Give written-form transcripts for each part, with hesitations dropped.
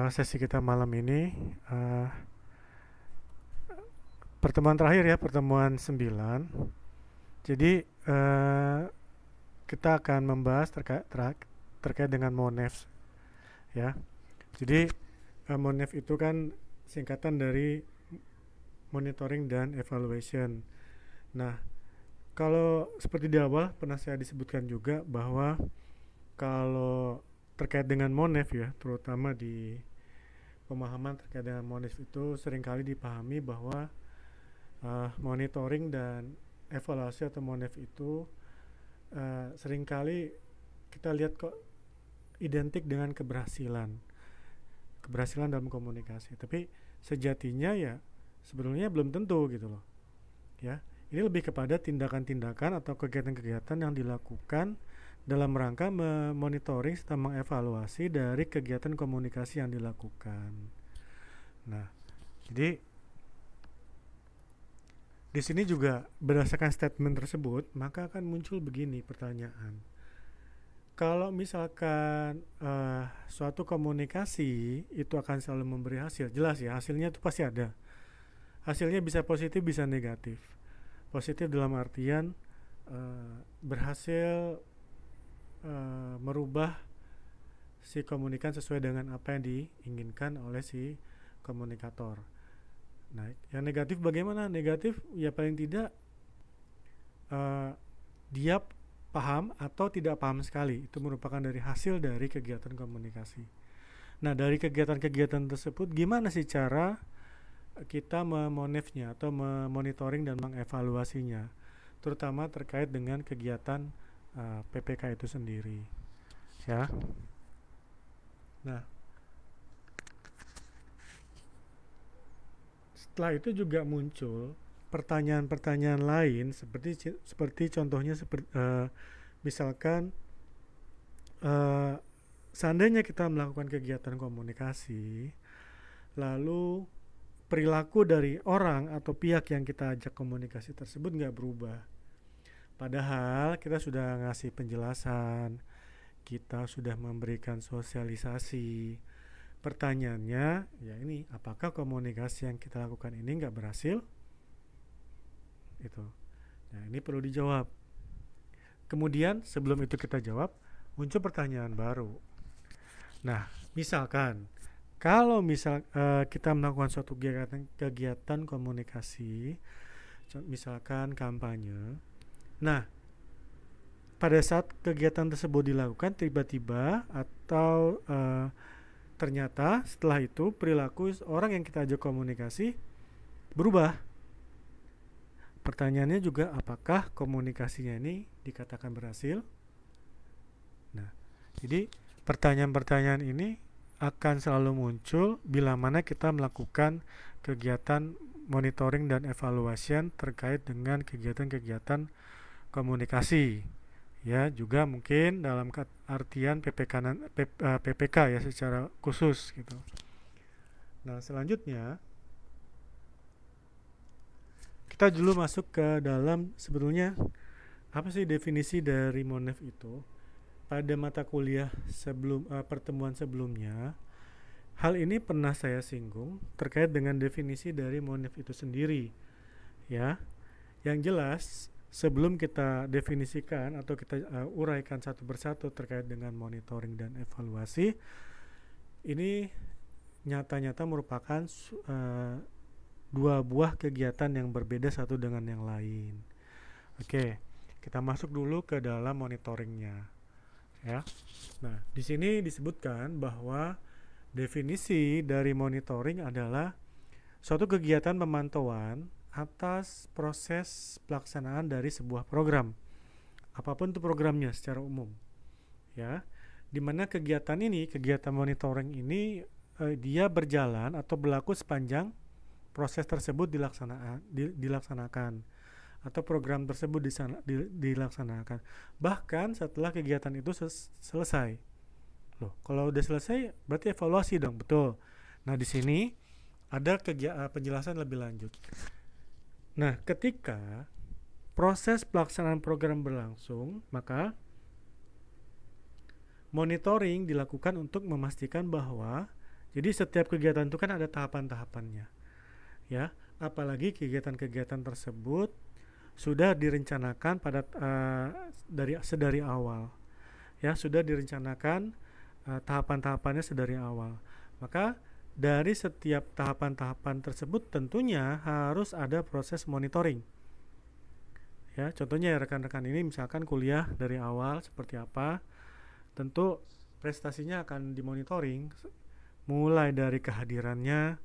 sesi kita malam ini. eh, Pertemuan terakhir ya, pertemuan 9. Jadi kita akan membahas terkait dengan MONEF ya. Jadi MONEF itu kan singkatan dari monitoring dan evaluation. Nah, kalau seperti di awal pernah saya disebutkan juga bahwa kalau terkait dengan MONEF ya, terutama di pemahaman terkait dengan MONEF itu seringkali dipahami bahwa monitoring dan evaluasi atau MONEF itu seringkali kita lihat kok identik dengan keberhasilan dalam komunikasi. Tapi sejatinya ya sebenarnya belum tentu gitu loh. Ya, ini lebih kepada tindakan-tindakan atau kegiatan-kegiatan yang dilakukan dalam rangka memonitoring serta mengevaluasi dari kegiatan komunikasi yang dilakukan. Nah, jadi di sini juga berdasarkan statement tersebut, maka akan muncul begini pertanyaan. Kalau misalkan suatu komunikasi itu akan selalu memberi hasil, jelas ya hasilnya itu pasti ada. Hasilnya bisa positif, bisa negatif. Positif dalam artian berhasil merubah si komunikan sesuai dengan apa yang diinginkan oleh si komunikator. Nah, yang negatif bagaimana? Negatif ya paling tidak uh, dia paham atau tidak paham sekali. Itu merupakan dari hasil dari kegiatan komunikasi. Nah, dari kegiatan-kegiatan tersebut gimana sih cara kita memonifnya atau memonitoring dan mengevaluasinya, terutama terkait dengan kegiatan PPK itu sendiri. Ya. Nah, setelah itu juga muncul pertanyaan-pertanyaan lain seperti contohnya misalkan uh, seandainya kita melakukan kegiatan komunikasi lalu perilaku dari orang atau pihak yang kita ajak komunikasi tersebut nggak berubah, padahal kita sudah ngasih penjelasan, kita sudah memberikan sosialisasi. Pertanyaannya ya ini, apakah komunikasi yang kita lakukan ini nggak berhasil? Itu. Nah, ini perlu dijawab. Kemudian sebelum itu kita jawab, muncul pertanyaan baru. Nah, misalkan kalau kita melakukan suatu kegiatan komunikasi, misalkan kampanye. Nah, pada saat kegiatan tersebut dilakukan tiba-tiba atau ternyata setelah itu perilaku orang yang kita ajak komunikasi berubah. Pertanyaannya juga apakah komunikasinya ini dikatakan berhasil? Nah, jadi pertanyaan-pertanyaan ini akan selalu muncul bila mana kita melakukan kegiatan monitoring dan evaluasi terkait dengan kegiatan-kegiatan komunikasi. Ya, juga mungkin dalam artian PPK ya secara khusus gitu. Nah, selanjutnya kita dulu masuk ke dalam sebetulnya apa sih definisi dari MONEF itu. Pada mata kuliah pertemuan sebelumnya, hal ini pernah saya singgung terkait dengan definisi dari MONEF itu sendiri. Ya, yang jelas sebelum kita definisikan atau kita uraikan satu persatu terkait dengan monitoring dan evaluasi, ini nyata-nyata merupakan dua buah kegiatan yang berbeda satu dengan yang lain. Oke, kita masuk dulu ke dalam monitoringnya. Ya. Nah, di sini disebutkan bahwa definisi dari monitoring adalah suatu kegiatan pemantauan atas proses pelaksanaan dari sebuah program, apapun itu programnya secara umum, ya, dimana kegiatan monitoring ini dia berjalan atau berlaku sepanjang proses tersebut dilaksanakan atau program tersebut dilaksanakan, bahkan setelah kegiatan itu selesai. Loh, kalau udah selesai berarti evaluasi dong, betul. Nah, di sini ada penjelasan lebih lanjut. Nah, ketika proses pelaksanaan program berlangsung, maka monitoring dilakukan untuk memastikan bahwa Jadi setiap kegiatan itu kan ada tahapan-tahapannya, ya. Apalagi kegiatan-kegiatan tersebut sudah direncanakan pada sedari awal, ya, sudah direncanakan tahapan-tahapannya sedari awal. Maka dari setiap tahapan-tahapan tersebut tentunya harus ada proses monitoring. Ya, contohnya ya rekan-rekan ini misalkan kuliah dari awal seperti apa, tentu prestasinya akan dimonitoring mulai dari kehadirannya,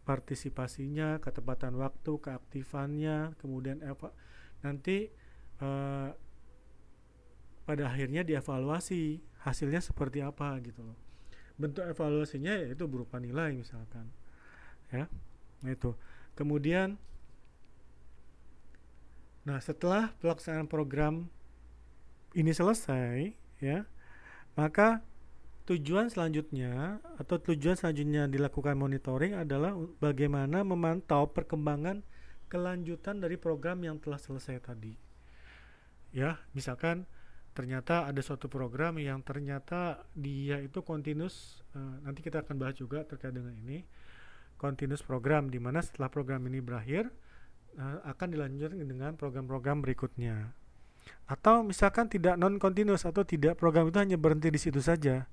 partisipasinya, ketepatan waktu, keaktifannya, kemudian nanti eh, pada akhirnya dievaluasi hasilnya seperti apa gitu loh. Bentuk evaluasinya yaitu berupa nilai misalkan, ya. Nah itu. Kemudian, nah setelah pelaksanaan program ini selesai, ya, maka tujuan selanjutnya dilakukan monitoring adalah bagaimana memantau perkembangan kelanjutan dari program yang telah selesai tadi. Ya, misalkan ternyata ada suatu program yang ternyata dia itu continuous, nanti kita akan bahas juga terkait dengan ini, continuous program, di mana setelah program ini berakhir akan dilanjutkan dengan program-program berikutnya. Atau misalkan tidak non-continuous atau tidak, program itu hanya berhenti di situ saja.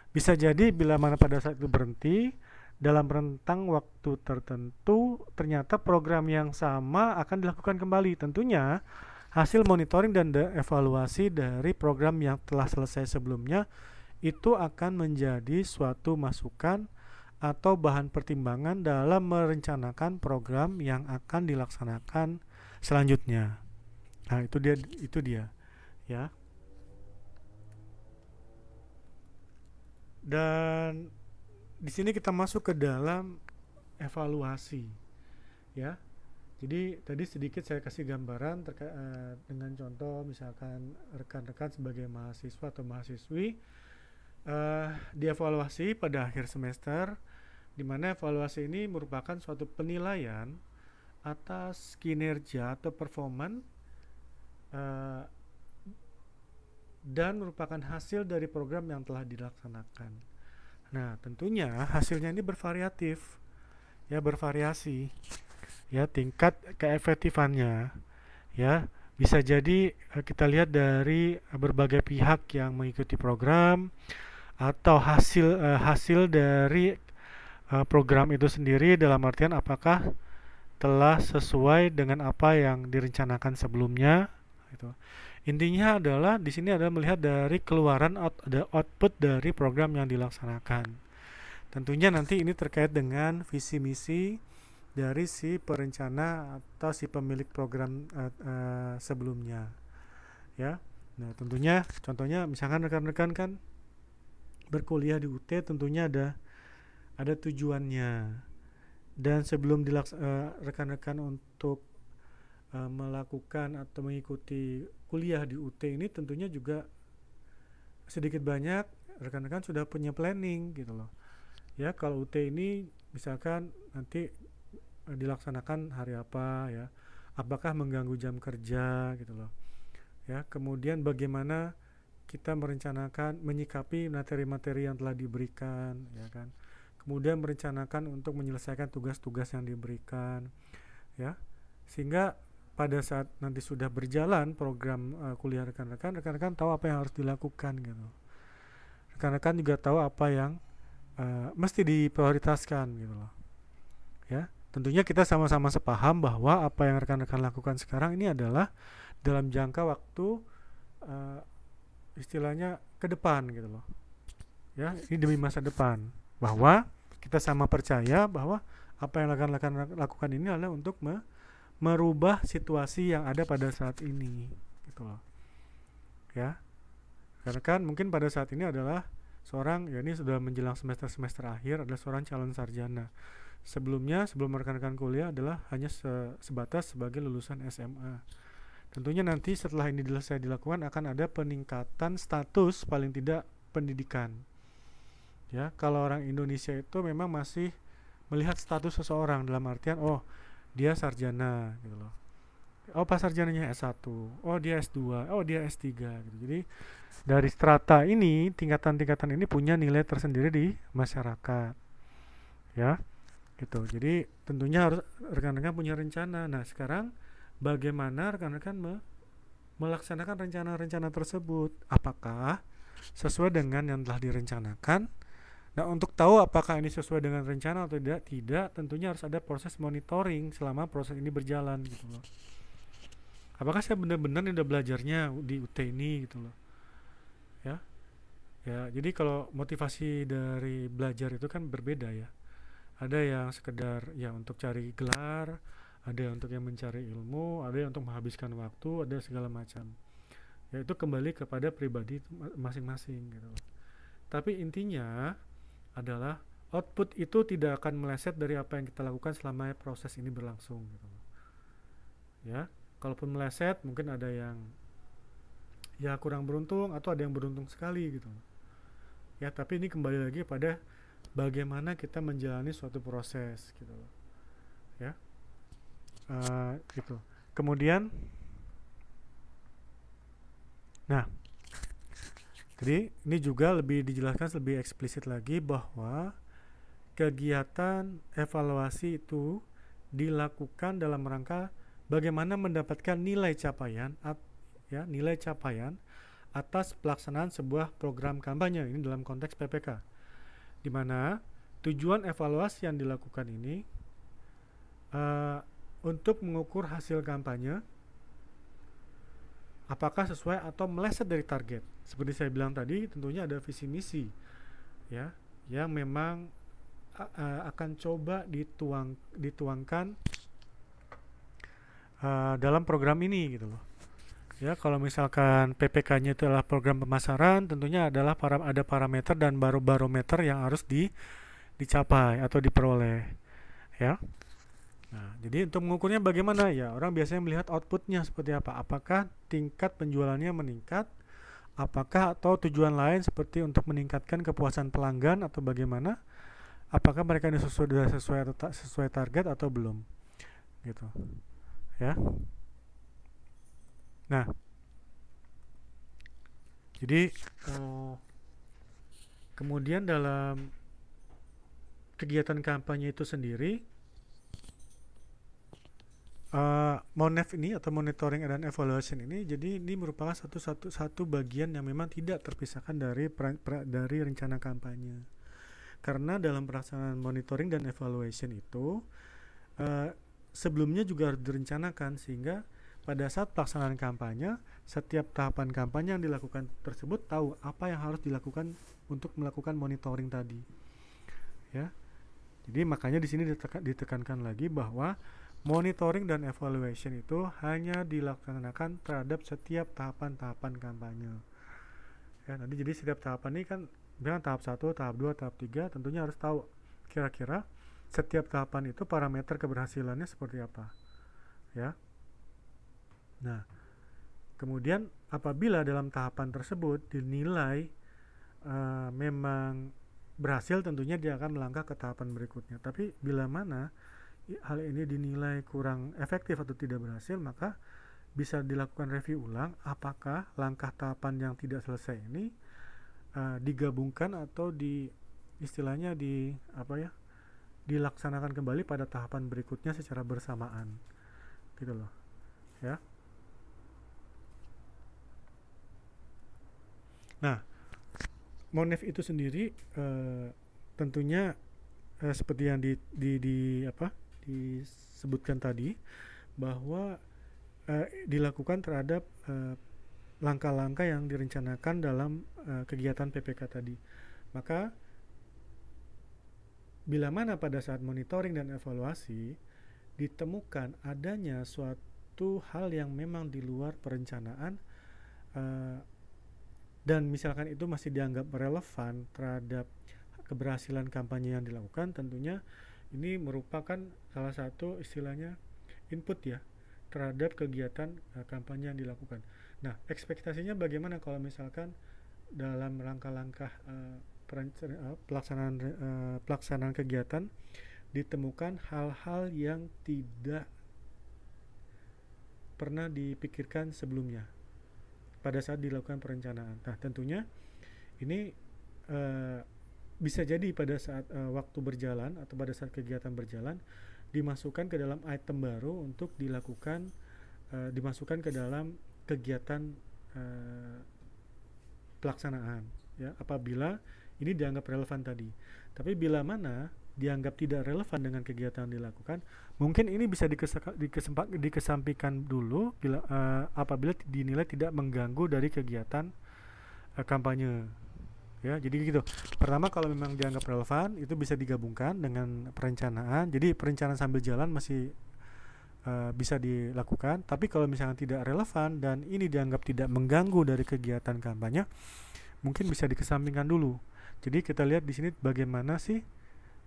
Bisa jadi bila mana pada saat itu berhenti, dalam rentang waktu tertentu ternyata program yang sama akan dilakukan kembali. Tentunya hasil monitoring dan evaluasi dari program yang telah selesai sebelumnya itu akan menjadi suatu masukan atau bahan pertimbangan dalam merencanakan program yang akan dilaksanakan selanjutnya. Nah, itu dia, ya. Dan di sini kita masuk ke dalam evaluasi, ya. Jadi tadi sedikit saya kasih gambaran terkait dengan contoh misalkan rekan-rekan sebagai mahasiswa atau mahasiswi dievaluasi pada akhir semester, di mana evaluasi ini merupakan suatu penilaian atas kinerja atau performan dan merupakan hasil dari program yang telah dilaksanakan. Nah, tentunya hasilnya ini bervariatif, ya, bervariasi. Ya, tingkat keefektifannya, ya, bisa jadi kita lihat dari berbagai pihak yang mengikuti program atau hasil dari program itu sendiri, dalam artian apakah telah sesuai dengan apa yang direncanakan sebelumnya gitu. Intinya adalah di sini adalah melihat dari keluaran output dari program yang dilaksanakan. Tentunya nanti ini terkait dengan visi misi dari si perencana atau si pemilik program sebelumnya, ya. Nah, tentunya contohnya misalkan rekan-rekan kan berkuliah di UT, tentunya ada tujuannya, dan sebelum rekan-rekan untuk melakukan atau mengikuti kuliah di UT ini tentunya juga sedikit banyak rekan-rekan sudah punya planning gitu loh, ya. Kalau UT ini misalkan nanti dilaksanakan hari apa, ya, apakah mengganggu jam kerja gitu loh, ya. Kemudian bagaimana kita merencanakan menyikapi materi-materi yang telah diberikan, ya kan. Kemudian merencanakan untuk menyelesaikan tugas-tugas yang diberikan, ya, sehingga pada saat nanti sudah berjalan program kuliah rekan-rekan tahu apa yang harus dilakukan gitu. Rekan-rekan juga tahu apa yang mesti diprioritaskan gitu loh, ya. Tentunya kita sama-sama sepaham bahwa apa yang rekan-rekan lakukan sekarang ini adalah dalam jangka waktu istilahnya ke depan gitu loh, ya. Ini demi masa depan, bahwa kita sama percaya bahwa apa yang rekan-rekan lakukan ini adalah untuk merubah situasi yang ada pada saat ini gitu loh, ya. Karena kan mungkin pada saat ini adalah seorang, ya, ini sudah menjelang semester akhir, adalah seorang calon sarjana. Sebelum rekan-rekan kuliah adalah hanya sebatas sebagai lulusan SMA. Tentunya nanti setelah ini selesai dilakukan akan ada peningkatan status paling tidak pendidikan, ya. Kalau orang Indonesia itu memang masih melihat status seseorang dalam artian, oh, dia sarjana gitu loh. Oh, pas sarjananya S1, oh dia S2, oh dia S3 gitu. Jadi dari strata ini, tingkatan-tingkatan ini punya nilai tersendiri di masyarakat, ya, gitu. Jadi tentunya harus rekan-rekan punya rencana. Nah, sekarang bagaimana rekan-rekan melaksanakan rencana-rencana tersebut? Apakah sesuai dengan yang telah direncanakan? Nah, untuk tahu apakah ini sesuai dengan rencana atau tidak, tentunya harus ada proses monitoring selama proses ini berjalan, gitu loh. Apakah saya benar-benar udah belajarnya di UT ini, gitu loh, ya. Ya, jadi kalau motivasi dari belajar itu kan berbeda ya. Ada yang sekedar ya untuk cari gelar, ada yang untuk yang mencari ilmu, ada yang untuk menghabiskan waktu, ada segala macam. Ya itu kembali kepada pribadi masing-masing gitu. Tapi intinya adalah output itu tidak akan meleset dari apa yang kita lakukan selama proses ini berlangsung gitu. Ya, kalaupun meleset mungkin ada yang ya kurang beruntung atau ada yang beruntung sekali gitu. Ya, tapi ini kembali lagi pada bagaimana kita menjalani suatu proses gitu loh. Ya, gitu. Kemudian, nah, jadi ini juga lebih dijelaskan lebih eksplisit lagi bahwa kegiatan evaluasi itu dilakukan dalam rangka bagaimana mendapatkan nilai capaian ya, nilai capaian atas pelaksanaan sebuah program kampanye ini dalam konteks PPK, di mana tujuan evaluasi yang dilakukan ini untuk mengukur hasil kampanye apakah sesuai atau meleset dari target. Seperti saya bilang tadi, tentunya ada visi misi ya yang memang akan coba dituangkan dalam program ini gitu loh. Ya, kalau misalkan PPK-nya itu adalah program pemasaran, tentunya adalah ada parameter dan barometer yang harus dicapai atau diperoleh, ya. Nah, jadi untuk mengukurnya bagaimana ya? Orang biasanya melihat outputnya seperti apa. Apakah tingkat penjualannya meningkat? Apakah atau tujuan lain seperti untuk meningkatkan kepuasan pelanggan atau bagaimana? Apakah mereka ini sesuai target atau belum? Gitu, ya. Nah, jadi kemudian dalam kegiatan kampanye itu sendiri, MONEV ini atau monitoring dan evaluation ini, jadi ini merupakan satu bagian yang memang tidak terpisahkan dari rencana kampanye. Karena dalam pelaksanaan monitoring dan evaluation itu sebelumnya juga harus direncanakan, sehingga pada saat pelaksanaan kampanye, setiap tahapan kampanye yang dilakukan tersebut tahu apa yang harus dilakukan untuk melakukan monitoring tadi. Ya. Jadi makanya di sini ditekankan lagi bahwa monitoring dan evaluation itu hanya dilaksanakan terhadap setiap tahapan-tahapan kampanye. Ya, nanti jadi setiap tahapan ini kan misalkan tahap 1, tahap 2, tahap 3 tentunya harus tahu kira-kira setiap tahapan itu parameter keberhasilannya seperti apa. Ya. Nah, kemudian apabila dalam tahapan tersebut dinilai memang berhasil, tentunya dia akan melangkah ke tahapan berikutnya. Tapi bila mana hal ini dinilai kurang efektif atau tidak berhasil, maka bisa dilakukan review ulang apakah langkah tahapan yang tidak selesai ini digabungkan atau istilahnya dilaksanakan kembali pada tahapan berikutnya secara bersamaan, gitu loh, ya. Nah, MONEV itu sendiri tentunya seperti yang disebutkan tadi, bahwa dilakukan terhadap langkah-langkah yang direncanakan dalam kegiatan PPK tadi. Maka bila mana pada saat monitoring dan evaluasi ditemukan adanya suatu hal yang memang di luar perencanaan dan misalkan itu masih dianggap relevan terhadap keberhasilan kampanye yang dilakukan, tentunya ini merupakan salah satu istilahnya input ya terhadap kegiatan kampanye yang dilakukan. Nah, ekspektasinya bagaimana kalau misalkan dalam langkah-langkah pelaksanaan kegiatan ditemukan hal-hal yang tidak pernah dipikirkan sebelumnya, pada saat dilakukan perencanaan. Nah, tentunya ini uh, bisa jadi pada saat waktu berjalan atau pada saat kegiatan berjalan dimasukkan ke dalam item baru untuk dilakukan, dimasukkan ke dalam kegiatan uh, pelaksanaan, ya, apabila ini dianggap relevan tadi. Tapi bila mana dianggap tidak relevan dengan kegiatan yang dilakukan, mungkin ini bisa dikesampingkan dulu bila apabila dinilai tidak mengganggu dari kegiatan kampanye. Ya, jadi gitu. Pertama, kalau memang dianggap relevan, itu bisa digabungkan dengan perencanaan. Jadi perencanaan sambil jalan masih bisa dilakukan. Tapi kalau misalnya tidak relevan dan ini dianggap tidak mengganggu dari kegiatan kampanye, mungkin bisa dikesampingkan dulu. Jadi kita lihat di sini bagaimana sih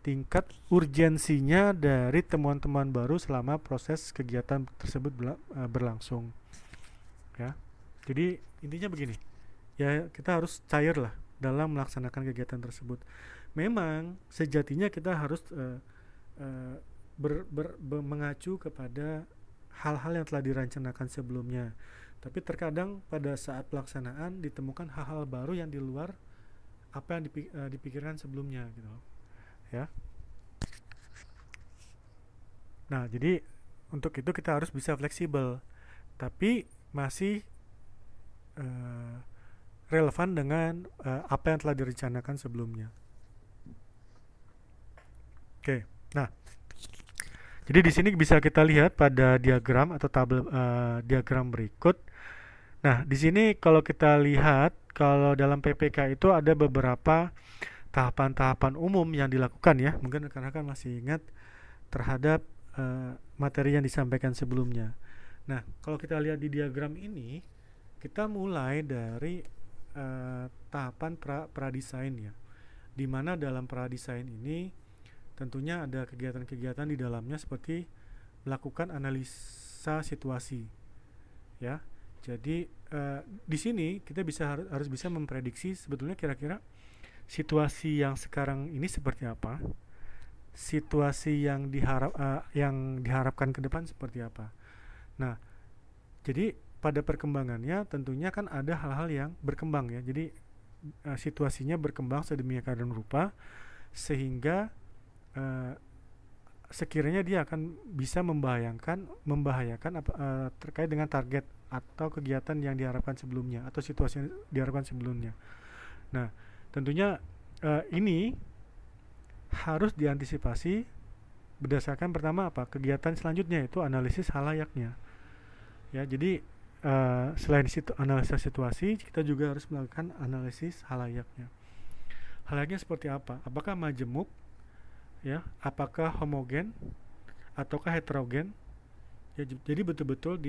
tingkat urgensinya dari temuan-temuan baru selama proses kegiatan tersebut berlangsung. Ya, jadi intinya begini. Ya, kita harus cair lah dalam melaksanakan kegiatan tersebut. Memang sejatinya kita harus mengacu kepada hal-hal yang telah direncanakan sebelumnya. Tapi terkadang pada saat pelaksanaan ditemukan hal-hal baru yang di luar apa yang dipikirkan sebelumnya, gitu, ya. Nah, jadi untuk itu kita harus bisa fleksibel, tapi masih relevan dengan apa yang telah direncanakan sebelumnya. Oke, nah, jadi di sini bisa kita lihat pada diagram atau tabel diagram berikut. Nah, di sini kalau kita lihat, kalau dalam PPK itu ada beberapa tahapan-tahapan umum yang dilakukan, ya. Mungkin rekan-rekan masih ingat terhadap materi yang disampaikan sebelumnya. Nah, kalau kita lihat di diagram ini, kita mulai dari tahapan pradesain, ya. Di mana dalam pradesain ini tentunya ada kegiatan-kegiatan di dalamnya seperti melakukan analisa situasi, ya. Jadi di sini kita harus bisa memprediksi sebetulnya kira-kira situasi yang sekarang ini seperti apa, situasi yang diharapkan ke depan seperti apa. Nah, jadi pada perkembangannya tentunya kan ada hal-hal yang berkembang, ya. Jadi situasinya berkembang sedemikian rupa sehingga sekiranya dia akan bisa membahayakan terkait dengan target atau kegiatan yang diharapkan sebelumnya atau situasi yang diharapkan sebelumnya. Nah, tentunya ini harus diantisipasi berdasarkan pertama apa? Kegiatan selanjutnya itu analisis halayaknya. Ya, jadi selain analisa situasi, kita juga harus melakukan analisis halayaknya. Halayaknya seperti apa? Apakah majemuk? Ya, apakah homogen ataukah heterogen? Ya, jadi betul-betul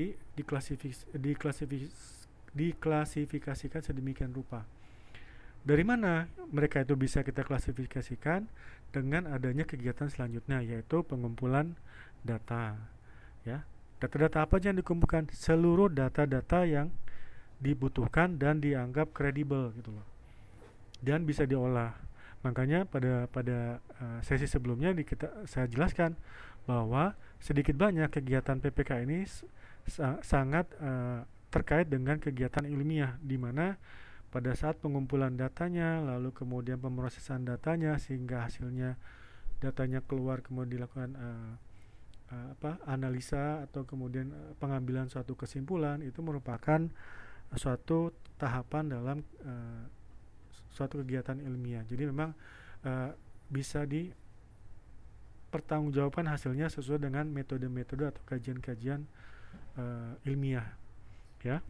diklasifikasikan sedemikian rupa. Dari mana mereka itu bisa kita klasifikasikan? Dengan adanya kegiatan selanjutnya, yaitu pengumpulan data, ya. Data-data apa aja yang dikumpulkan? Seluruh data-data yang dibutuhkan dan dianggap kredibel, gitu loh, dan bisa diolah. Makanya pada sesi sebelumnya saya jelaskan bahwa sedikit banyak kegiatan PPK ini sangat terkait dengan kegiatan ilmiah, di mana pada saat pengumpulan datanya, lalu kemudian pemrosesan datanya sehingga hasilnya datanya keluar, kemudian dilakukan analisa atau kemudian pengambilan suatu kesimpulan, itu merupakan suatu tahapan dalam suatu kegiatan ilmiah. Jadi memang bisa dipertanggungjawabkan hasilnya sesuai dengan metode-metode atau kajian-kajian ilmiah, ya.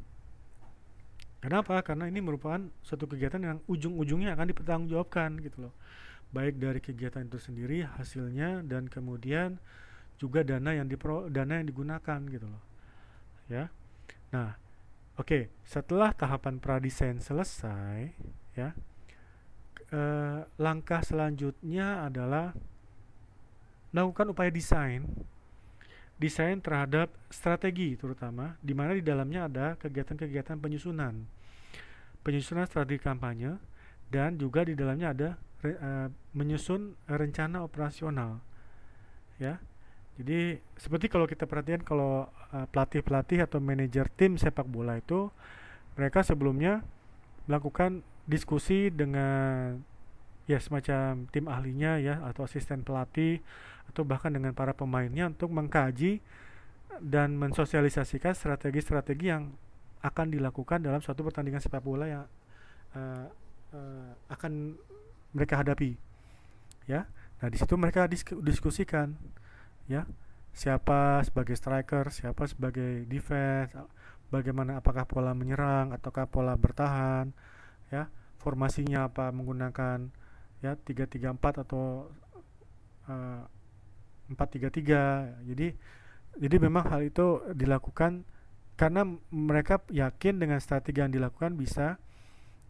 Kenapa? Karena ini merupakan suatu kegiatan yang ujung-ujungnya akan dipertanggungjawabkan, gitu loh. Baik dari kegiatan itu sendiri, hasilnya, dan kemudian juga dana yang digunakan, gitu loh, ya. Nah, oke, setelah tahapan pradesain selesai, ya, langkah selanjutnya adalah melakukan upaya desain terhadap strategi, terutama di mana di dalamnya ada kegiatan-kegiatan penyusunan strategi kampanye, dan juga di dalamnya ada menyusun rencana operasional, ya. Jadi seperti kalau kita perhatikan, kalau pelatih-pelatih atau manajer tim sepak bola itu mereka sebelumnya melakukan diskusi dengan ya semacam tim ahlinya ya atau asisten pelatih atau bahkan dengan para pemainnya untuk mengkaji dan mensosialisasikan strategi-strategi yang akan dilakukan dalam suatu pertandingan sepak bola yang akan mereka hadapi ya. Nah di situ mereka diskusikan ya, siapa sebagai striker, siapa sebagai defense, bagaimana, apakah pola menyerang ataukah pola bertahan ya, formasinya apa, menggunakan ya 3-3-4 atau 4-3-3. Jadi memang hal itu dilakukan karena mereka yakin dengan strategi yang dilakukan bisa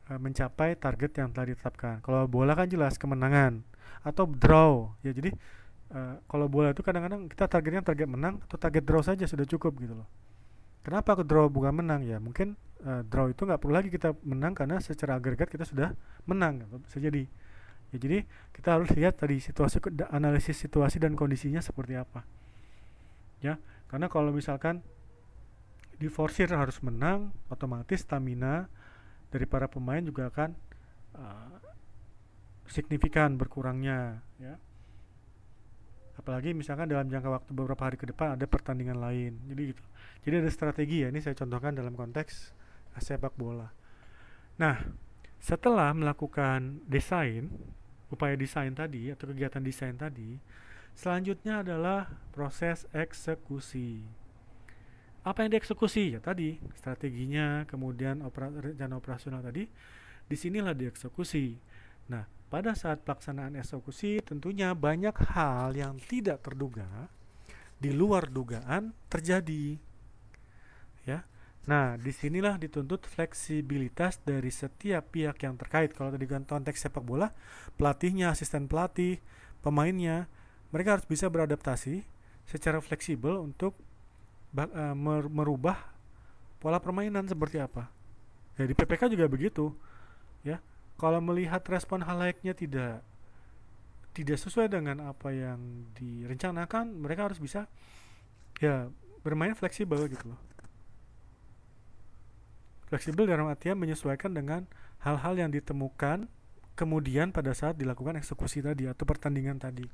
mencapai target yang telah ditetapkan. Kalau bola kan jelas kemenangan atau draw ya. Jadi kalau bola itu kadang-kadang kita targetnya target menang atau target draw saja sudah cukup gitu loh. Kenapa ke draw bukan menang ya? Mungkin draw itu nggak perlu lagi kita menang karena secara agregat kita sudah menang gitu, bisa jadi. Ya, jadi kita harus lihat tadi situasi, analisis situasi dan kondisinya seperti apa. Ya, karena kalau misalkan diforsir harus menang, otomatis stamina dari para pemain juga akan signifikan berkurangnya ya. Apalagi misalkan dalam jangka waktu beberapa hari ke depan ada pertandingan lain. Jadi gitu. Jadi ada strategi ya. Ini saya contohkan dalam konteks sepak bola. Nah, setelah melakukan desain, upaya desain tadi atau kegiatan desain tadi, selanjutnya adalah proses eksekusi. Apa yang dieksekusi? Ya tadi strateginya, kemudian rencana operasional tadi, disinilah dieksekusi. Nah, pada saat pelaksanaan eksekusi tentunya banyak hal yang tidak terduga, di luar dugaan terjadi. Ya. Nah, disinilah dituntut fleksibilitas dari setiap pihak yang terkait. Kalau tadi konteks sepak bola, pelatihnya, asisten pelatih, pemainnya, mereka harus bisa beradaptasi secara fleksibel untuk merubah pola permainan seperti apa. Ya, di PPK juga begitu. Ya, kalau melihat respon halayaknya tidak sesuai dengan apa yang direncanakan, mereka harus bisa ya bermain fleksibel gitu loh. Fleksibel dalam artian menyesuaikan dengan hal-hal yang ditemukan kemudian pada saat dilakukan eksekusi tadi atau pertandingan tadi.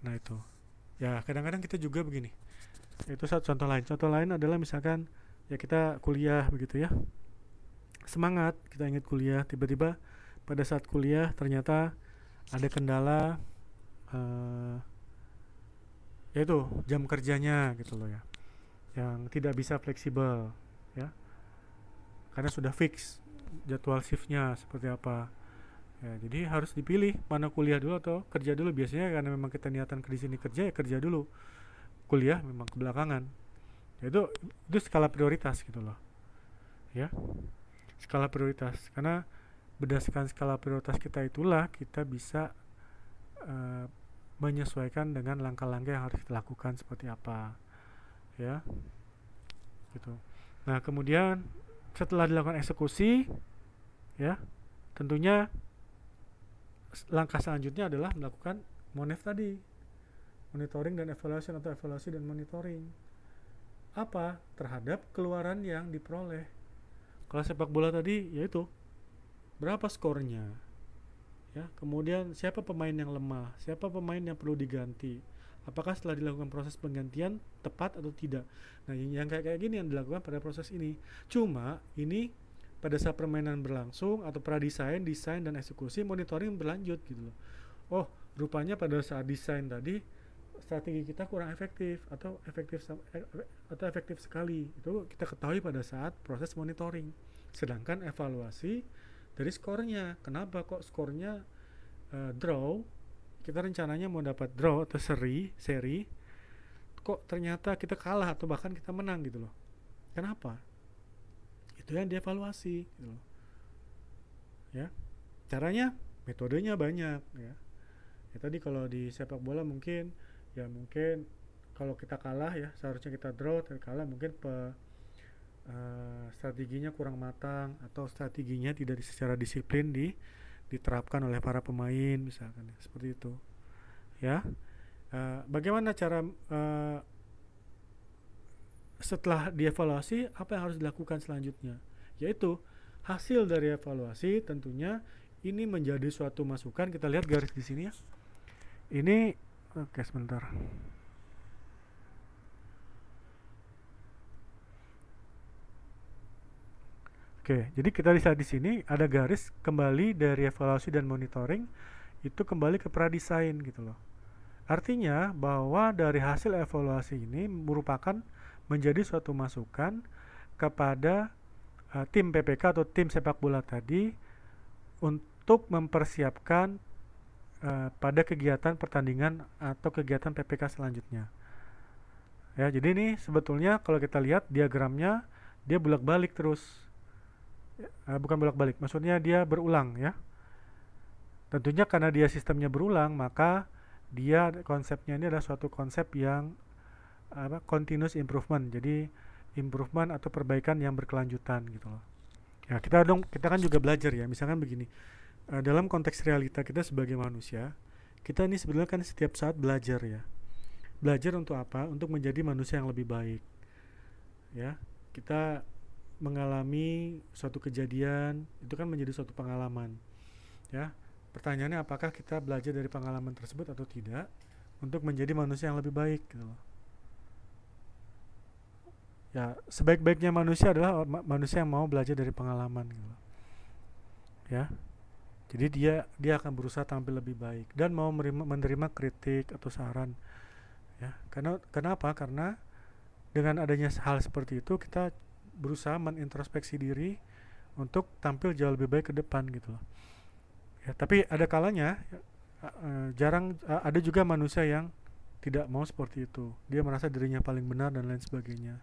Nah itu. Ya kadang-kadang kita juga begini. Itu satu contoh lain. Contoh lain adalah misalkan ya kita kuliah begitu ya. Semangat, kita ingin kuliah, tiba-tiba pada saat kuliah ternyata ada kendala yaitu jam kerjanya gitu loh ya. Yang tidak bisa fleksibel ya. Karena sudah fix jadwal shiftnya seperti apa ya, jadi harus dipilih mana kuliah dulu atau kerja dulu. Biasanya karena memang kita niatan di sini kerja ya kerja dulu, kuliah memang kebelakangan ya. Itu skala prioritas gitu loh ya, skala prioritas. Karena berdasarkan skala prioritas kita itulah kita bisa menyesuaikan dengan langkah-langkah yang harus kita lakukan seperti apa ya gitu. Nah kemudian setelah dilakukan eksekusi ya, tentunya langkah selanjutnya adalah melakukan monef tadi, monitoring dan evaluasi atau evaluasi dan monitoring apa terhadap keluaran yang diperoleh. Kalau sepak bola tadi yaitu berapa skornya ya, kemudian siapa pemain yang lemah, siapa pemain yang perlu diganti, apakah setelah dilakukan proses penggantian tepat atau tidak. Nah yang kayak gini yang dilakukan pada proses ini. Cuma ini pada saat permainan berlangsung atau pradesain, desain dan eksekusi, monitoring berlanjut gitu loh. Oh rupanya pada saat desain tadi strategi kita kurang efektif atau efektif sekali. Itu kita ketahui pada saat proses monitoring. Sedangkan evaluasi dari skornya, kenapa kok skornya draw, kita rencananya mau dapat draw atau seri kok ternyata kita kalah atau bahkan kita menang gitu loh. Kenapa? Itu yang dievaluasi gitu loh. Ya. Caranya, metodenya banyak ya. Ya tadi kalau di sepak bola mungkin kalau kita kalah ya seharusnya kita draw, tapi kalah mungkin strateginya kurang matang atau strateginya tidak secara disiplin diterapkan oleh para pemain misalkan ya, seperti itu ya. Bagaimana cara setelah dievaluasi apa yang harus dilakukan selanjutnya? yaitu hasil dari evaluasi. Tentunya ini menjadi suatu masukan. Kita lihat garis di sini ya. Ini oke, sebentar. Oke, jadi kita lihat di sini ada garis kembali dari evaluasi dan monitoring itu kembali ke pradesain gitu loh. Artinya bahwa dari hasil evaluasi ini merupakan menjadi suatu masukan kepada tim PPK atau tim sepak bola tadi untuk mempersiapkan pada kegiatan pertandingan atau kegiatan PPK selanjutnya. Ya, jadi ini sebetulnya kalau kita lihat diagramnya dia bolak-balik terus. Bukan bolak-balik, maksudnya dia berulang ya. Tentunya karena dia sistemnya berulang, maka dia konsepnya ini adalah suatu konsep yang continuous improvement. Jadi improvement atau perbaikan yang berkelanjutan gitu loh. Ya, kita kan juga belajar ya. Misalkan begini, dalam konteks realita kita sebagai manusia, kita ini sebenarnya kan setiap saat belajar ya. Belajar untuk apa? Untuk menjadi manusia yang lebih baik. Ya, kita mengalami suatu kejadian itu kan menjadi suatu pengalaman. Ya, pertanyaannya apakah kita belajar dari pengalaman tersebut atau tidak untuk menjadi manusia yang lebih baik gitu loh. Ya, sebaik-baiknya manusia adalah manusia yang mau belajar dari pengalaman gitu loh. Ya. Jadi dia akan berusaha tampil lebih baik dan mau menerima kritik atau saran. Ya, kenapa? Karena dengan adanya hal seperti itu kita berusaha menintrospeksi diri untuk tampil jauh lebih baik ke depan gitu loh. Ya, tapi ada kalanya jarang ada juga manusia yang tidak mau seperti itu. Dia merasa dirinya paling benar dan lain sebagainya.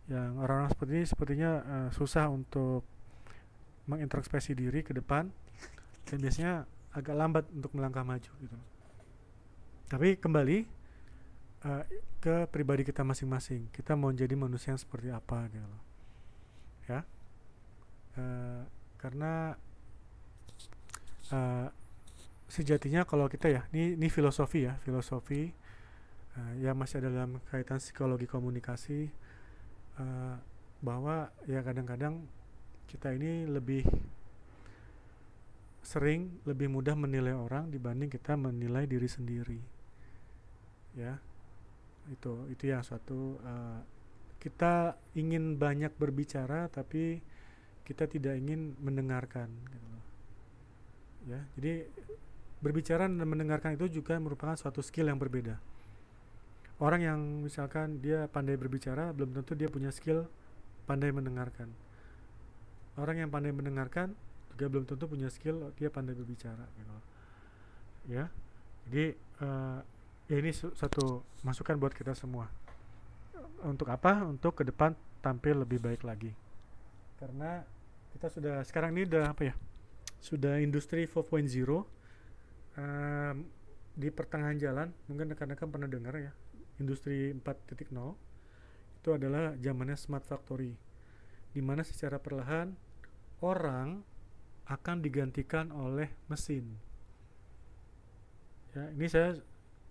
Yang orang-orang seperti ini sepertinya susah untuk mengintrospeksi diri ke depan dan biasanya agak lambat untuk melangkah maju gitu. Tapi kembali ke pribadi kita masing-masing. Kita mau jadi manusia yang seperti apa gitu loh. Ya. Karena sejatinya kalau kita ya, ini filosofi ya, filosofi yang masih ada dalam kaitan psikologi komunikasi, bahwa ya kadang-kadang kita ini lebih sering lebih mudah menilai orang dibanding kita menilai diri sendiri. Ya, itu yang suatu kita ingin banyak berbicara tapi kita tidak ingin mendengarkan gitu loh. Ya, jadi berbicara dan mendengarkan itu juga merupakan suatu skill yang berbeda. Orang yang misalkan dia pandai berbicara belum tentu dia punya skill pandai mendengarkan. Orang yang pandai mendengarkan juga belum tentu punya skill dia pandai berbicara gitu. Ya. Jadi ya ini satu masukan buat kita semua. Untuk apa? Untuk ke depan tampil lebih baik lagi. Karena kita sudah sekarang ini udah apa ya? Sudah industri 4.0 di pertengahan jalan, mungkin rekan-rekan pernah dengar ya. Industri 4.0 itu adalah zamannya smart factory, di mana secara perlahan orang akan digantikan oleh mesin. Ya, ini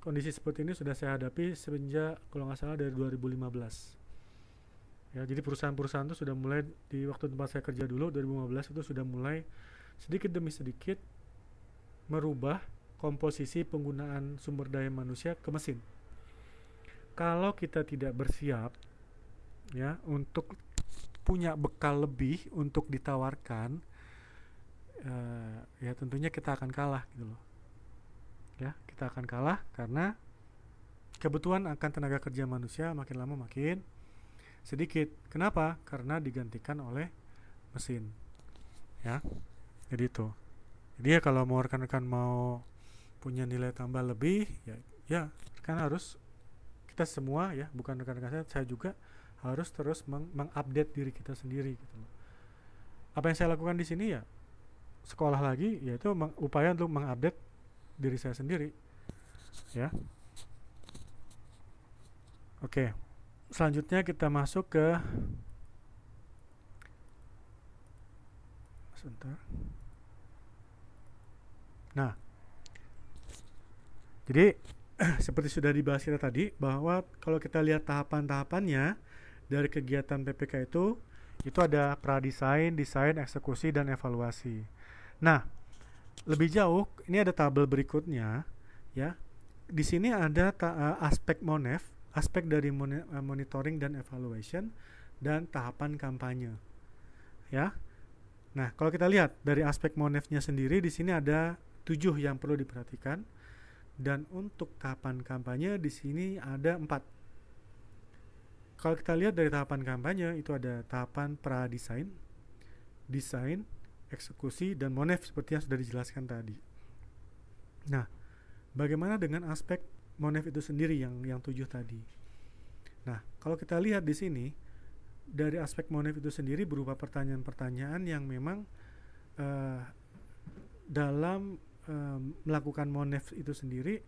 kondisi seperti ini sudah saya hadapi semenjak kalau nggak salah dari 2015. Ya, jadi perusahaan-perusahaan itu sudah mulai di waktu tempat saya kerja dulu 2015 itu sudah mulai sedikit demi sedikit merubah komposisi penggunaan sumber daya manusia ke mesin. Kalau kita tidak bersiap ya untuk punya bekal lebih untuk ditawarkan, ya tentunya kita akan kalah gitu loh. Ya, kita akan kalah karena kebutuhan akan tenaga kerja manusia makin lama makin sedikit. Kenapa? Karena digantikan oleh mesin. Ya, jadi itu. Jadi ya kalau mau rekan-rekan mau punya nilai tambah lebih, ya kan harus kita semua ya, bukan rekan-rekan saya juga harus terus mengupdate diri kita sendiri gitu loh. Apa yang saya lakukan di sini ya sekolah lagi, yaitu upaya untuk mengupdate diri saya sendiri ya. Oke, selanjutnya kita masuk ke sebentar. Nah, jadi seperti sudah dibahas kita tadi bahwa kalau kita lihat tahapan-tahapannya dari kegiatan PPK itu Itu ada pradesain, desain, eksekusi, dan evaluasi. Nah, lebih jauh, ini ada tabel berikutnya, ya. Di sini ada aspek monef, aspek dari monitoring dan evaluation, dan tahapan kampanye, ya. Nah, kalau kita lihat dari aspek monefnya sendiri, di sini ada 7 yang perlu diperhatikan, dan untuk tahapan kampanye di sini ada 4. Kalau kita lihat dari tahapan kampanye, itu ada tahapan pradesain, desain, eksekusi, dan monef seperti yang sudah dijelaskan tadi. Nah, bagaimana dengan aspek monef itu sendiri yang 7 tadi? Nah, kalau kita lihat di sini, dari aspek monef itu sendiri berupa pertanyaan-pertanyaan yang memang dalam melakukan monef itu sendiri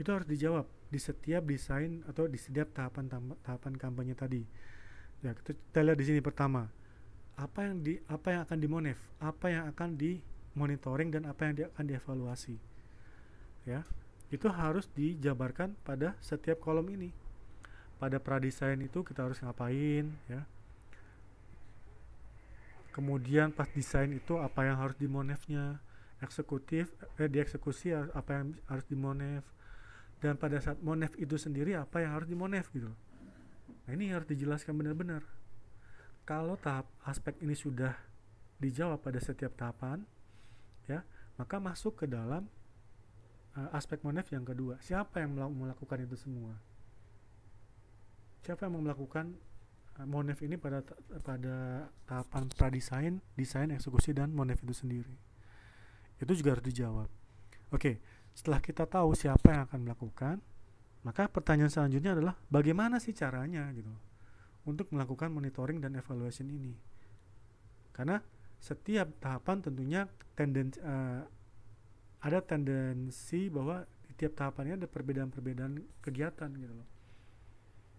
itu harus dijawab di setiap desain atau di setiap tahapan kampanye tadi. Ya, kita lihat di sini pertama, apa yang akan dimonef, apa yang akan dimonitoring, dan apa yang akan dievaluasi. Ya, itu harus dijabarkan pada setiap kolom ini. Pada pradesain itu kita harus ngapain, ya. Kemudian pas desain itu apa yang harus dimonefnya, dieksekusi apa yang harus dimonef, dan pada saat monef itu sendiri apa yang harus dimonef gitu. Nah, ini harus dijelaskan benar-benar. Kalau tahap aspek ini sudah dijawab pada setiap tahapan, ya, maka masuk ke dalam aspek monef yang kedua. Siapa yang melakukan itu semua? Siapa yang melakukan monef ini pada tahapan pradesain, desain, eksekusi, dan monef itu sendiri? Itu juga harus dijawab. Oke, setelah kita tahu siapa yang akan melakukan, maka pertanyaan selanjutnya adalah bagaimana sih caranya gitu untuk melakukan monitoring dan evaluation ini. Karena setiap tahapan tentunya ada tendensi bahwa di tiap tahapannya ada perbedaan-perbedaan kegiatan gitu loh.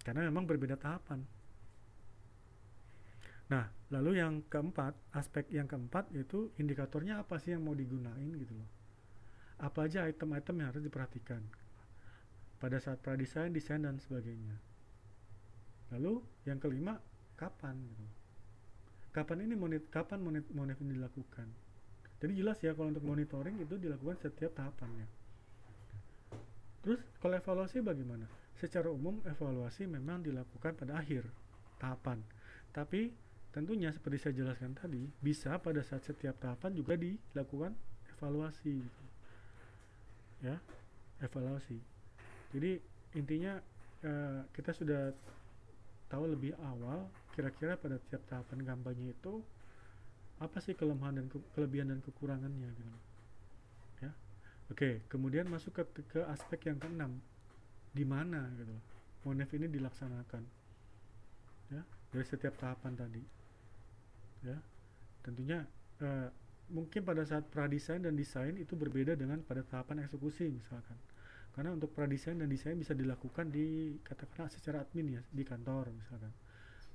Karena memang berbeda tahapan. Nah, lalu yang keempat, aspek yang keempat yaitu indikatornya apa sih yang mau digunain gitu loh. Apa aja item-item yang harus diperhatikan pada saat pradesain, desain, dan sebagainya. Lalu yang kelima, kapan gitu. Kapan monef ini dilakukan? Jadi jelas ya kalau untuk monitoring itu dilakukan setiap tahapannya. Terus kalau evaluasi bagaimana? Secara umum evaluasi memang dilakukan pada akhir tahapan. Tapi tentunya seperti saya jelaskan tadi, bisa pada saat setiap tahapan juga dilakukan evaluasi gitu. Ya, evaluasi. Jadi intinya kita sudah tahu lebih awal kira-kira pada tiap tahapan kampanye itu apa sih kelebihan dan kekurangannya gitu. Ya. Oke, kemudian masuk ke aspek yang keenam. Di mana gitu monef ini dilaksanakan. Ya, dari setiap tahapan tadi. Ya. Tentunya mungkin pada saat pradesain dan desain itu berbeda dengan pada tahapan eksekusi misalkan. Karena untuk pradesain dan desain bisa dilakukan di katakanlah secara admin ya di kantor misalkan.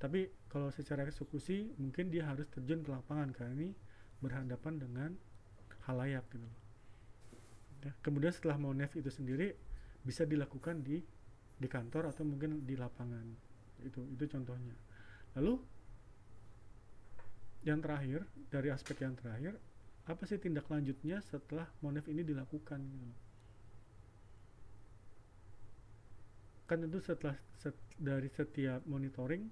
Tapi kalau secara eksekusi mungkin dia harus terjun ke lapangan karena ini berhadapan dengan khalayak gitu. Ya, kemudian setelah monef itu sendiri bisa dilakukan di kantor atau mungkin di lapangan. Itu contohnya. Lalu yang terakhir, dari aspek yang terakhir, apa sih tindak lanjutnya setelah monef ini dilakukan gitu. Kan tentu dari setiap monitoring,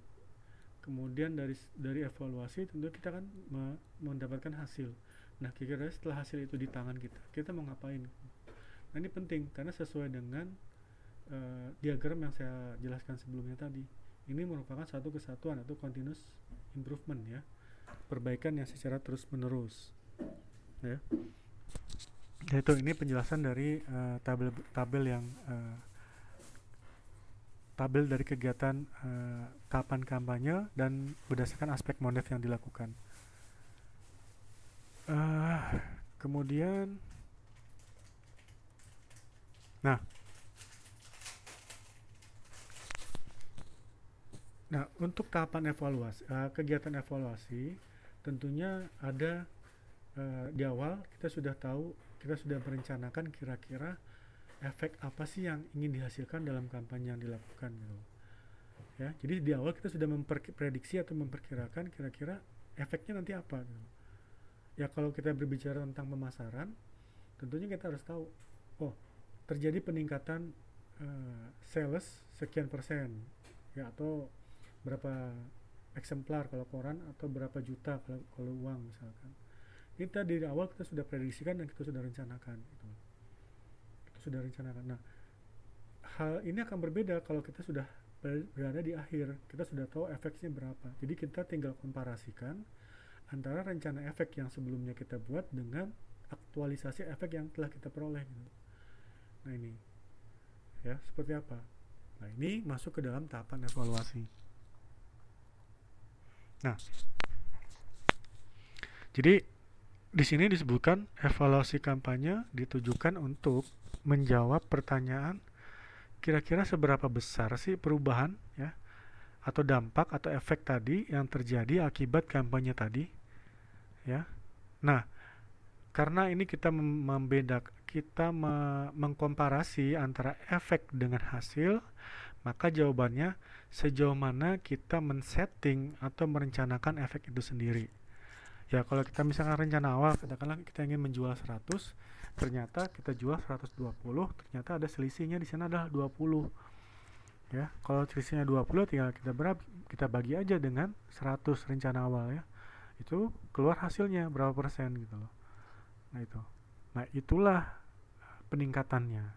kemudian dari evaluasi tentu kita kan mendapatkan hasil. Nah, kira-kira setelah hasil itu di tangan kita mau ngapain? Nah, ini penting karena sesuai dengan diagram yang saya jelaskan sebelumnya tadi. Ini merupakan satu kesatuan atau continuous improvement ya, perbaikan yang secara terus menerus. Ya. Itu ini penjelasan dari tabel yang tabel dari kegiatan kapan kampanye dan berdasarkan aspek monef yang dilakukan. Kemudian, nah untuk tahapan evaluasi, kegiatan evaluasi tentunya ada di awal kita sudah tahu, kita sudah merencanakan kira-kira efek apa sih yang ingin dihasilkan dalam kampanye yang dilakukan gitu. Ya, jadi di awal kita sudah memprediksi atau memperkirakan kira-kira efeknya nanti apa gitu. Ya kalau kita berbicara tentang pemasaran, tentunya kita harus tahu, oh terjadi peningkatan sales sekian persen, ya, atau berapa eksemplar kalau koran, atau berapa juta kalau uang misalkan. Kita di awal kita sudah prediksikan dan kita sudah rencanakan gitu. Kita sudah rencanakan. Nah, hal ini akan berbeda kalau kita sudah berada di akhir. Kita sudah tahu efeknya berapa. Jadi kita tinggal komparasikan antara rencana efek yang sebelumnya kita buat dengan aktualisasi efek yang telah kita peroleh gitu. Nah ini ya seperti apa. Nah ini masuk ke dalam tahapan evaluasi. Nah jadi di sini disebutkan evaluasi kampanye ditujukan untuk menjawab pertanyaan kira-kira seberapa besar sih perubahan ya atau dampak atau efek tadi yang terjadi akibat kampanye tadi ya. Nah, karena ini kita mengkomparasi antara efek dengan hasil, maka jawabannya sejauh mana kita men-setting atau merencanakan efek itu sendiri. Ya kalau kita misalkan rencana awal, katakanlah kita ingin menjual 100, ternyata kita jual 120, ternyata ada selisihnya di sana adalah 20. Ya, kalau selisihnya 20 tinggal kita bagi aja dengan 100 rencana awal ya. Itu keluar hasilnya berapa persen gitu loh. Nah itu. Nah, itulah peningkatannya.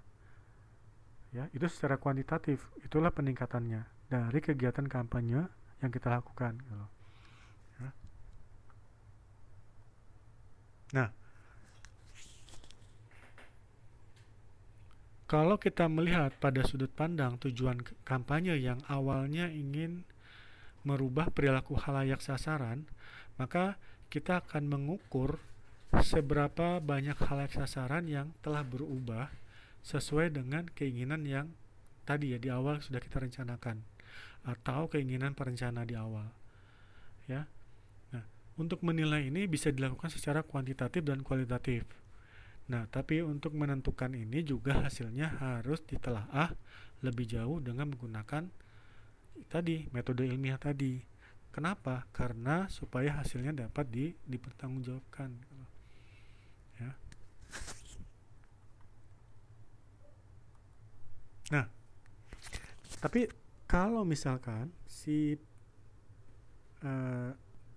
Ya, itu secara kuantitatif, itulah peningkatannya dari kegiatan kampanye yang kita lakukan gitu loh. Nah, kalau kita melihat pada sudut pandang tujuan kampanye yang awalnya ingin merubah perilaku khalayak sasaran, maka kita akan mengukur seberapa banyak khalayak sasaran yang telah berubah sesuai dengan keinginan yang tadi ya di awal sudah kita rencanakan atau keinginan perencana di awal. Ya. Untuk menilai ini bisa dilakukan secara kuantitatif dan kualitatif. Nah, tapi untuk menentukan ini juga hasilnya harus ditelaah lebih jauh dengan menggunakan tadi metode ilmiah tadi. Kenapa? Karena supaya hasilnya dapat dipertanggungjawabkan. Ya. Nah, tapi kalau misalkan si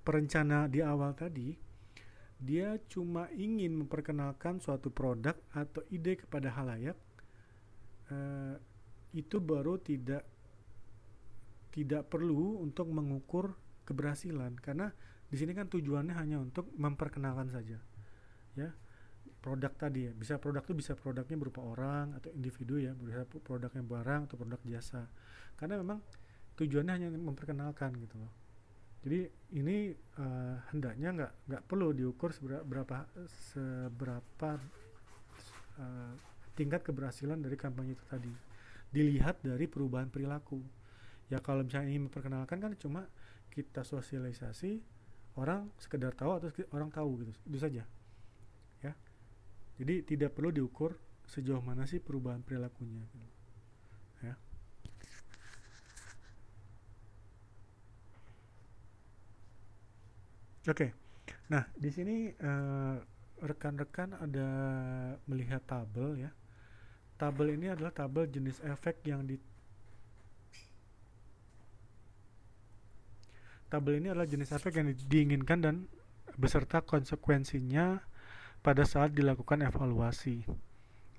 perencana di awal tadi dia cuma ingin memperkenalkan suatu produk atau ide kepada halayak, itu baru tidak perlu untuk mengukur keberhasilan, karena di sini kan tujuannya hanya untuk memperkenalkan saja ya produk tadi ya. Produk itu bisa produknya berupa orang atau individu ya, bisa produknya barang atau produk jasa, karena memang tujuannya hanya memperkenalkan gitu loh. Jadi ini hendaknya nggak perlu diukur seberapa tingkat keberhasilan dari kampanye itu tadi. Dilihat dari perubahan perilaku. Ya kalau misalnya ingin memperkenalkan kan cuma kita sosialisasi, orang sekedar tahu atau orang tahu gitu, itu saja. Ya. Jadi tidak perlu diukur sejauh mana sih perubahan perilakunya. Ya. Oke, nah di sini rekan-rekan ada melihat tabel ya. Tabel ini adalah tabel jenis efek yang diinginkan dan beserta konsekuensinya pada saat dilakukan evaluasi.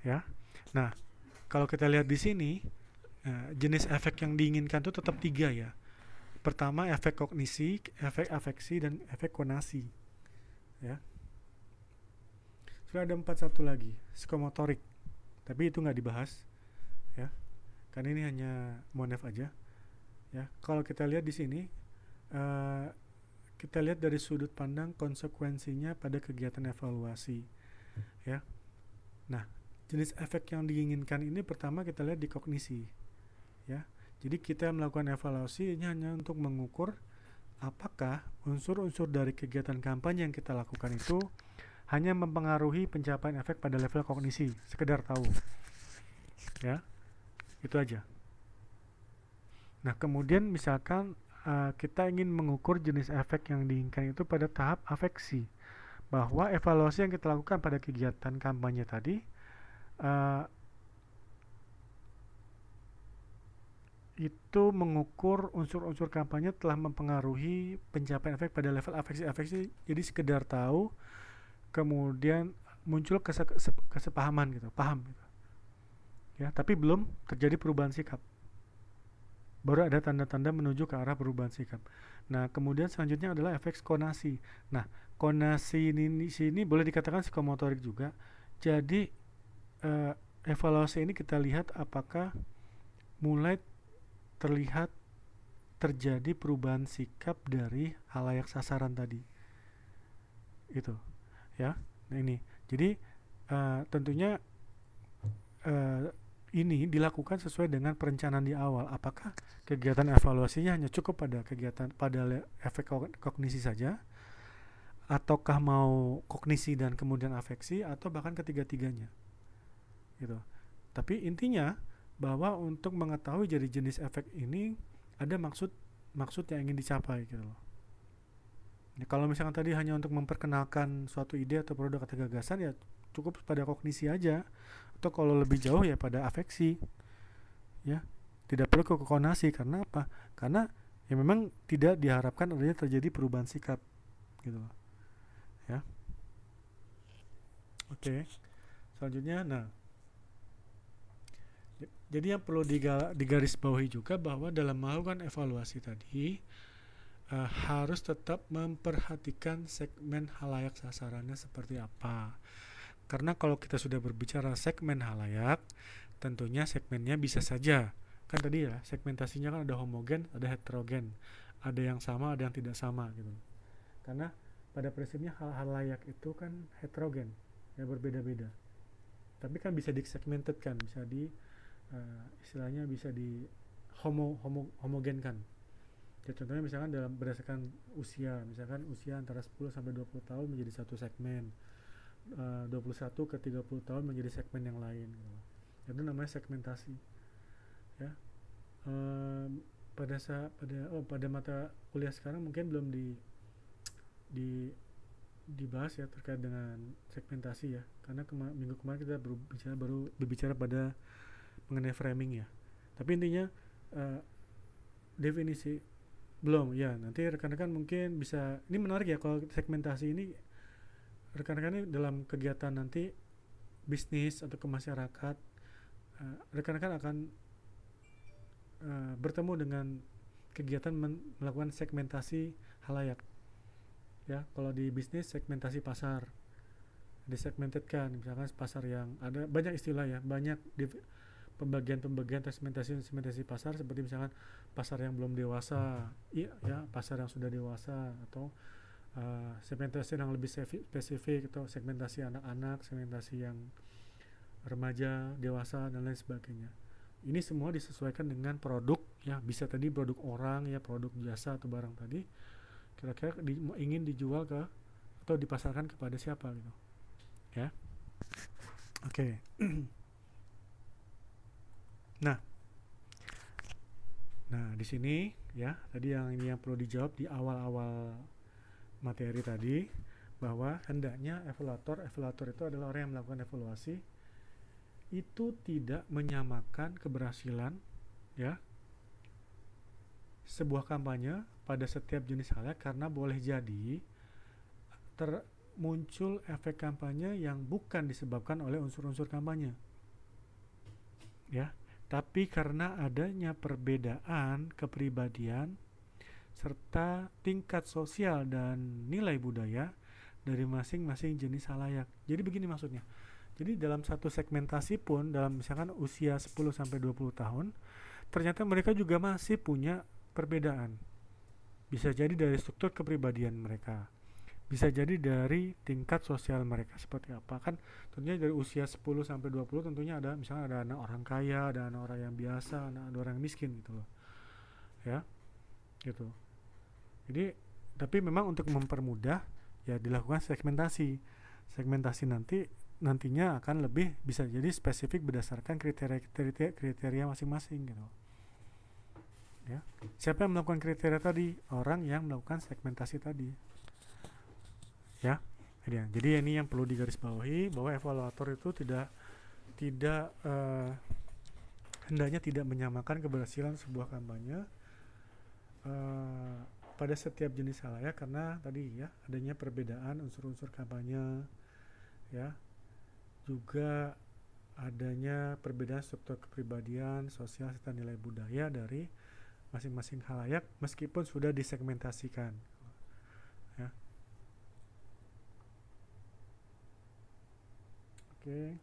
Ya, nah kalau kita lihat di sini jenis efek yang diinginkan itu tetap 3 ya. Pertama efek kognisi, efek afeksi, dan efek konasi. Ya. Sudah ada 1 lagi, psikomotorik. Tapi itu nggak dibahas, ya. Karena ini hanya monef aja. Ya. Kalau kita lihat di sini, kita lihat dari sudut pandang konsekuensinya pada kegiatan evaluasi. Ya. Nah, jenis efek yang diinginkan ini pertama kita lihat di kognisi. Ya. Jadi kita melakukan evaluasi ini hanya untuk mengukur apakah unsur-unsur dari kegiatan kampanye yang kita lakukan itu hanya mempengaruhi pencapaian efek pada level kognisi, sekedar tahu. Ya, itu aja. Nah, kemudian misalkan kita ingin mengukur jenis efek yang diinginkan itu pada tahap afeksi, bahwa evaluasi yang kita lakukan pada kegiatan kampanye tadi uh, itu mengukur unsur-unsur kampanye telah mempengaruhi pencapaian efek pada level afeksi. Jadi sekedar tahu, kemudian muncul kesepahaman gitu, paham gitu. Ya, tapi belum terjadi perubahan sikap. Baru ada tanda-tanda menuju ke arah perubahan sikap. Nah, kemudian selanjutnya adalah efek konasi. Nah, konasi ini sini boleh dikatakan psikomotorik juga. Jadi evaluasi ini kita lihat apakah mulai terlihat terjadi perubahan sikap dari halayak sasaran tadi. Itu, ya. Nah, ini. Jadi tentunya ini dilakukan sesuai dengan perencanaan di awal. Apakah kegiatan evaluasinya hanya cukup pada kegiatan pada efek kognisi saja, ataukah mau kognisi dan kemudian afeksi, atau bahkan ketiga-tiganya, gitu. Tapi intinya bahwa untuk mengetahui jadi jenis efek ini ada maksud yang ingin dicapai, gitu loh. Ya, kalau misalkan tadi hanya untuk memperkenalkan suatu ide atau produk atau gagasan, ya cukup pada kognisi aja, atau kalau lebih jauh ya pada afeksi, ya tidak perlu ke konasi. Karena apa? Karena ya memang tidak diharapkan adanya terjadi perubahan sikap, gitu loh, ya. Oke. Selanjutnya, nah, jadi yang perlu digarisbawahi juga bahwa dalam melakukan evaluasi tadi harus tetap memperhatikan segmen halayak sasarannya seperti apa. Karena kalau kita sudah berbicara segmen halayak, tentunya segmennya bisa saja, kan tadi ya segmentasinya kan ada homogen, ada heterogen, ada yang sama, ada yang tidak sama, gitu. Karena pada prinsipnya halayak itu kan heterogen, ya berbeda-beda. Tapi kan bisa disegmented kan, bisa di istilahnya bisa di homogenkan. Ya, contohnya misalkan berdasarkan usia, misalkan usia antara 10 sampai 20 tahun menjadi satu segmen, 21 ke 30 tahun menjadi segmen yang lain, gitu. Itu namanya segmentasi, ya. Pada mata kuliah sekarang mungkin belum dibahas ya terkait dengan segmentasi, ya, karena minggu kemarin kita baru berbicara pada mengenai framing, ya. Tapi intinya definisi belum, ya. Nanti rekan-rekan mungkin bisa, ini menarik ya kalau segmentasi ini, rekan-rekan ini dalam kegiatan nanti bisnis atau ke masyarakat, rekan-rekan akan bertemu dengan kegiatan melakukan segmentasi halayak, ya. Kalau di bisnis segmentasi pasar, disegmentedkan, misalkan pasar yang ada banyak istilah, ya, banyak pembagian segmentasi pasar, seperti misalkan pasar yang belum dewasa, ya, pasar yang sudah dewasa, atau segmentasi yang lebih spesifik, atau segmentasi anak-anak, segmentasi yang remaja, dewasa, dan lain sebagainya. Ini semua disesuaikan dengan produk, ya, bisa tadi produk orang, ya, produk jasa atau barang tadi, kira-kira ingin dijual ke atau dipasarkan kepada siapa, gitu, ya. Oke. Nah, di sini, ya, tadi yang perlu dijawab di awal-awal materi tadi, bahwa hendaknya evaluator itu adalah orang yang melakukan evaluasi itu tidak menyamakan keberhasilan, ya, sebuah kampanye pada setiap jenis halayak, karena boleh jadi muncul efek kampanye yang bukan disebabkan oleh unsur-unsur kampanye, ya, tapi karena adanya perbedaan kepribadian serta tingkat sosial dan nilai budaya dari masing-masing jenis halayak. Jadi begini maksudnya. Jadi dalam satu segmentasi pun, dalam misalkan usia 10 sampai 20 tahun, ternyata mereka juga masih punya perbedaan. Bisa jadi dari struktur kepribadian mereka, bisa jadi dari tingkat sosial mereka seperti apa. Kan tentunya dari usia 10 sampai 20 tentunya ada, misalnya ada anak orang kaya, ada anak orang yang biasa, ada orang yang miskin, gitu loh, ya, gitu. Jadi tapi memang untuk mempermudah, ya, dilakukan segmentasi nantinya akan lebih bisa jadi spesifik berdasarkan kriteria masing-masing, gitu. Ya. Siapa yang melakukan kriteria tadi? Orang yang melakukan segmentasi tadi. Ya. Jadi ini yang perlu digarisbawahi bahwa evaluator itu tidak hendaknya tidak menyamakan keberhasilan sebuah kampanye pada setiap jenis halayak karena tadi ya adanya perbedaan unsur-unsur kampanye, ya, juga adanya perbedaan struktur kepribadian, sosial serta nilai budaya dari masing-masing halayak meskipun sudah disegmentasikan, ya. Oke.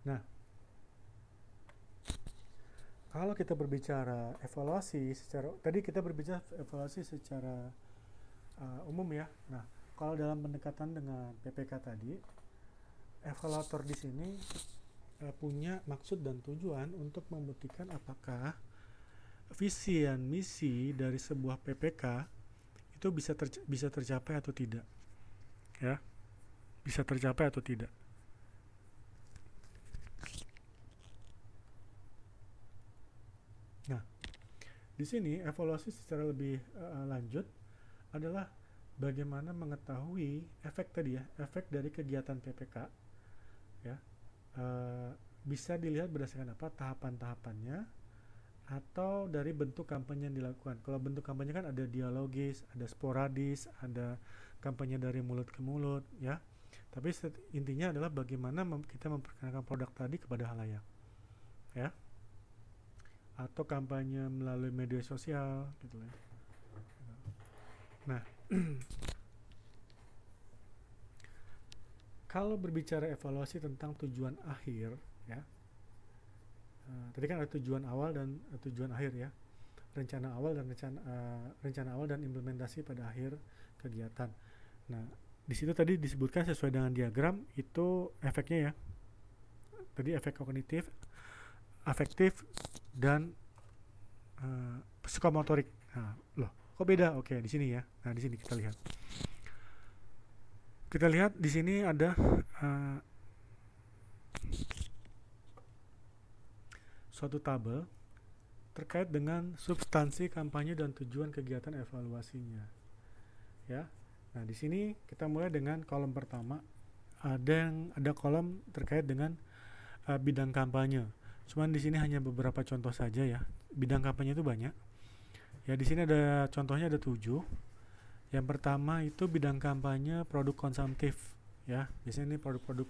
Nah, kalau kita berbicara evaluasi tadi kita berbicara evaluasi secara umum ya. Nah, kalau dalam pendekatan dengan PPK tadi, evaluator di sini punya maksud dan tujuan untuk membuktikan apakah visi dan misi dari sebuah PPK itu bisa tercapai atau tidak, ya, bisa tercapai atau tidak. Nah, di sini evaluasi secara lebih lanjut adalah bagaimana mengetahui efek tadi ya, efek dari kegiatan PPK, ya, bisa dilihat berdasarkan apa tahapan-tahapannya atau dari bentuk kampanye yang dilakukan. Kalau bentuk kampanye kan ada dialogis, ada sporadis, ada kampanye dari mulut ke mulut, ya. Tapi intinya adalah bagaimana kita memperkenalkan produk tadi kepada halayak, ya. Atau kampanye melalui media sosial, gitu ya. Nah, kalau berbicara evaluasi tentang tujuan akhir, ya, tadi kan ada tujuan awal dan tujuan akhir ya, rencana awal dan implementasi pada akhir kegiatan. Nah, di situ tadi disebutkan sesuai dengan diagram itu efeknya ya. Tadi efek kognitif, afektif, dan psikomotorik. Nah, loh, kok beda? Oke, di sini ya. Nah, di sini kita lihat. Kita lihat di sini ada suatu tabel terkait dengan substansi kampanye dan tujuan kegiatan evaluasinya. Ya. Nah, di sini kita mulai dengan kolom pertama. Ada kolom terkait dengan bidang kampanye. Cuman di sini hanya beberapa contoh saja ya. Bidang kampanye itu banyak. Ya, di sini ada contohnya ada 7. Yang pertama itu bidang kampanye produk konsumtif, ya. Biasanya ini produk-produk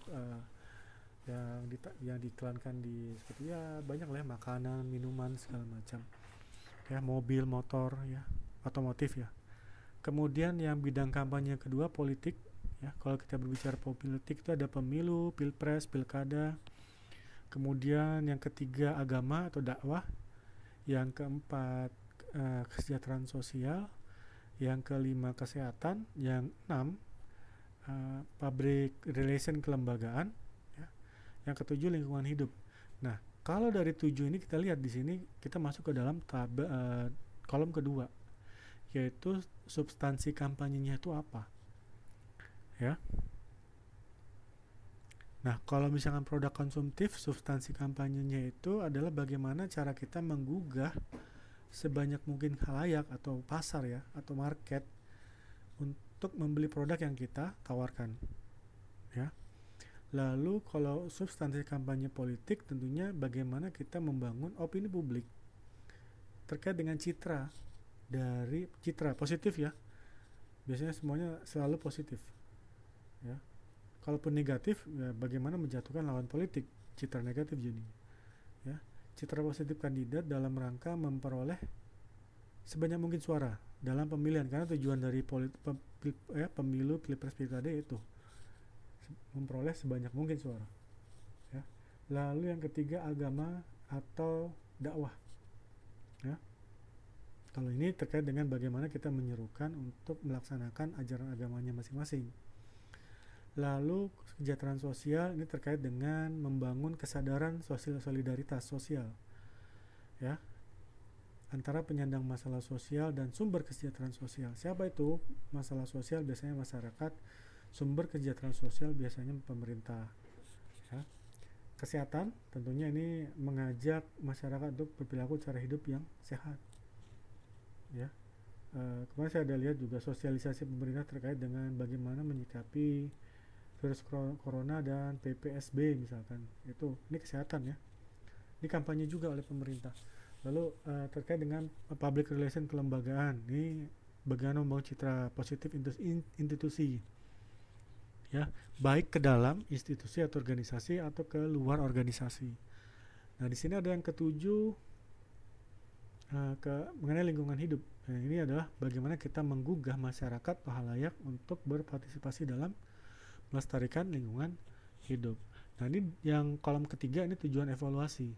yang diiklankan di seperti ya banyak lah ya, makanan, minuman segala macam. Ya, mobil, motor ya, otomotif ya. Kemudian yang bidang kampanye kedua politik, ya. Kalau kita berbicara politik itu ada pemilu, pilpres, pilkada. Kemudian yang ketiga agama atau dakwah. Yang keempat kesejahteraan sosial. Yang kelima kesehatan. Yang enam public relation kelembagaan. Ya. Yang ketujuh lingkungan hidup. Nah, kalau dari 7 ini kita lihat di sini kita masuk ke dalam kolom kedua, yaitu substansi kampanyenya itu apa, ya. Nah, kalau misalkan produk konsumtif, substansi kampanyenya itu adalah bagaimana cara kita menggugah sebanyak mungkin khalayak atau pasar ya, atau market untuk membeli produk yang kita tawarkan, ya. Lalu kalau substansi kampanye politik tentunya bagaimana kita membangun opini publik terkait dengan citra positif ya. Biasanya semuanya selalu positif, ya. Kalaupun negatif, ya bagaimana menjatuhkan lawan politik, citra negatif jadi, ya. Citra positif kandidat dalam rangka memperoleh sebanyak mungkin suara dalam pemilihan, karena tujuan dari pemilu, pilpres, pilkada itu memperoleh sebanyak mungkin suara, ya. Lalu yang ketiga agama atau dakwah, ya. Kalau ini terkait dengan bagaimana kita menyerukan untuk melaksanakan ajaran agamanya masing-masing. Lalu kesejahteraan sosial ini terkait dengan membangun kesadaran sosial, solidaritas sosial, ya, antara penyandang masalah sosial dan sumber kesejahteraan sosial. Siapa itu masalah sosial? Biasanya masyarakat. Sumber kesejahteraan sosial biasanya pemerintah, ya. Kesehatan tentunya ini mengajak masyarakat untuk berperilaku cara hidup yang sehat, ya. Kemarin saya ada lihat juga sosialisasi pemerintah terkait dengan bagaimana menyikapi virus corona dan PPSB misalkan. Ini kesehatan ya. Ini kampanye juga oleh pemerintah. Lalu terkait dengan public relation kelembagaan, ini bagaimana membangun citra positif institusi, ya, baik ke dalam institusi atau organisasi atau ke luar organisasi. Nah, di sini ada yang ketujuh, mengenai lingkungan hidup. Nah, ini adalah bagaimana kita menggugah masyarakat atau halayak untuk berpartisipasi dalam melestarikan lingkungan hidup. Nah, ini yang kolom ketiga, ini tujuan evaluasi,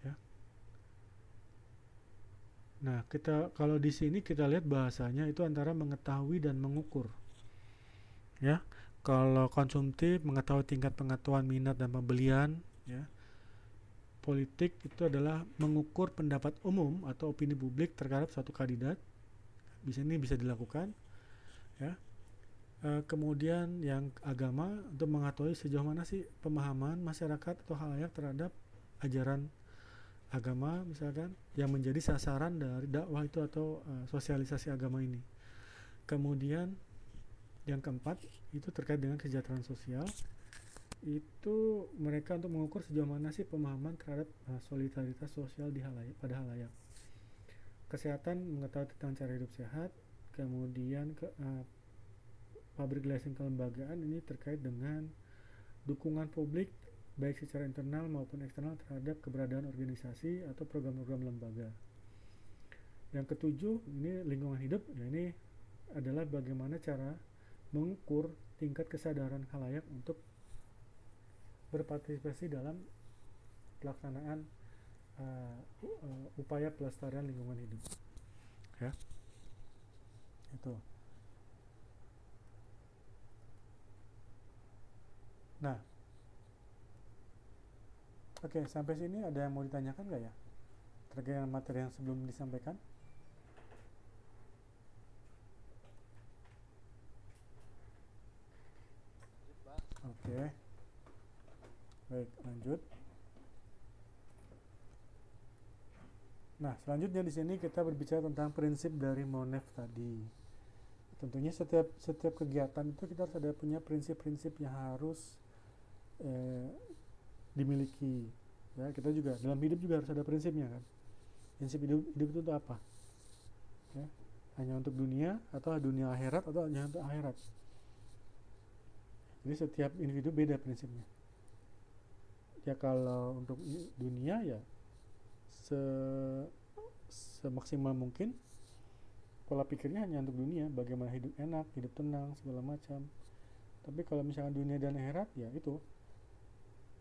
ya. Nah, kalau di sini kita lihat bahasanya itu antara mengetahui dan mengukur, ya. Kalau konsumtif, mengetahui tingkat pengetahuan, minat dan pembelian, ya. Politik itu adalah mengukur pendapat umum atau opini publik terhadap suatu kandidat. Ini bisa dilakukan, ya. Kemudian yang agama untuk mengetahui sejauh mana sih pemahaman masyarakat atau halayak terhadap ajaran agama misalkan yang menjadi sasaran dari dakwah itu atau sosialisasi agama ini. Kemudian yang keempat itu terkait dengan kesejahteraan sosial, itu mereka untuk mengukur sejauh mana sih pemahaman terhadap solidaritas sosial pada halayak. Kesehatan, mengetahui tentang cara hidup sehat. Kemudian public relation kelembagaan, ini terkait dengan dukungan publik baik secara internal maupun eksternal terhadap keberadaan organisasi atau program-program lembaga. Yang ketujuh, ini lingkungan hidup. Nah, ini adalah bagaimana cara mengukur tingkat kesadaran khalayak untuk berpartisipasi dalam pelaksanaan upaya pelestarian lingkungan hidup, ya. Itu. Nah, oke, sampai sini ada yang mau ditanyakan nggak ya terkait dengan materi yang sebelum disampaikan? Oke, baik, lanjut. Nah, selanjutnya di sini kita berbicara tentang prinsip dari Monef tadi. Tentunya setiap kegiatan itu kita harus ada punya prinsip-prinsip yang harus dimiliki. Ya, kita juga dalam hidup juga harus ada prinsipnya kan. Prinsip hidup itu untuk apa? Ya, hanya untuk dunia atau dunia akhirat atau hanya untuk akhirat. Jadi setiap individu beda prinsipnya. Ya kalau untuk dunia ya semaksimal mungkin pola pikirnya hanya untuk dunia, bagaimana hidup enak, hidup tenang, segala macam. Tapi kalau misalkan dunia dan akhirat, ya itu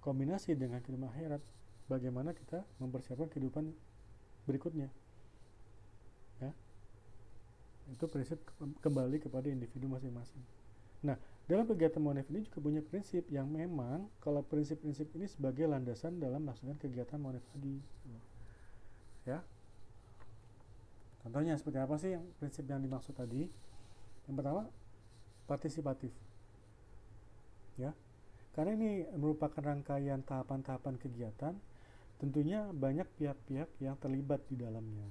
kombinasi dengan kehidupan akhirat, bagaimana kita mempersiapkan kehidupan berikutnya, ya. Itu prinsip kembali kepada individu masing-masing. Nah, dalam kegiatan Monef ini juga punya prinsip yang memang kalau prinsip-prinsip ini sebagai landasan dalam melaksanakan kegiatan Monef tadi, ya. Contohnya seperti apa sih yang prinsip yang dimaksud tadi? Yang pertama, partisipatif, ya. Karena ini merupakan rangkaian tahapan-tahapan kegiatan, tentunya banyak pihak-pihak yang terlibat di dalamnya.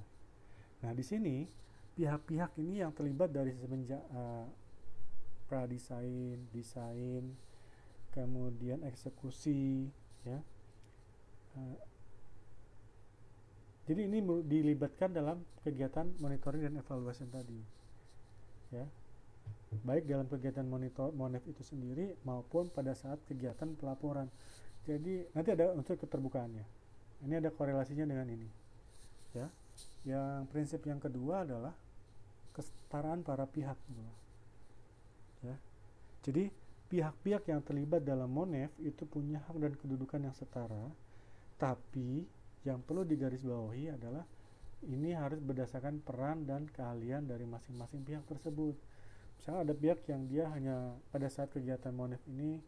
Nah, di sini pihak-pihak ini yang terlibat dari semenjak pradesain, desain, kemudian eksekusi, ya. Jadi ini dilibatkan dalam kegiatan monitoring dan evaluasi tadi, ya. Baik dalam kegiatan Monef itu sendiri maupun pada saat kegiatan pelaporan. Jadi nanti ada unsur keterbukaannya. Ini ada korelasinya dengan ini, ya. Yang prinsip yang kedua adalah kesetaraan para pihak, ya. Jadi pihak-pihak yang terlibat dalam Monef itu punya hak dan kedudukan yang setara, tapi yang perlu digarisbawahi adalah ini harus berdasarkan peran dan keahlian dari masing-masing pihak tersebut. Misalnya ada pihak yang dia hanya pada saat kegiatan Monef ini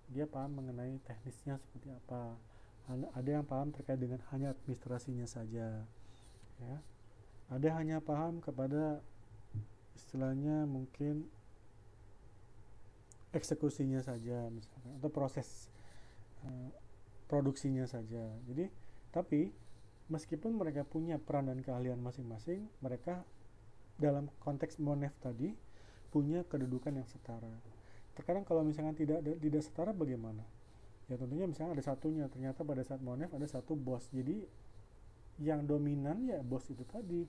dia paham mengenai teknisnya seperti apa, ada yang paham terkait dengan hanya administrasinya saja, ya. Ada hanya paham kepada istilahnya mungkin eksekusinya saja misalkan, atau proses produksinya saja. Jadi tapi meskipun mereka punya peran dan keahlian masing-masing, mereka dalam konteks Monef tadi punya kedudukan yang setara. Terkadang kalau misalnya tidak setara bagaimana? Ya tentunya misalnya ada satunya, ternyata pada saat Monef ada satu bos. Jadi yang dominan ya bos itu tadi.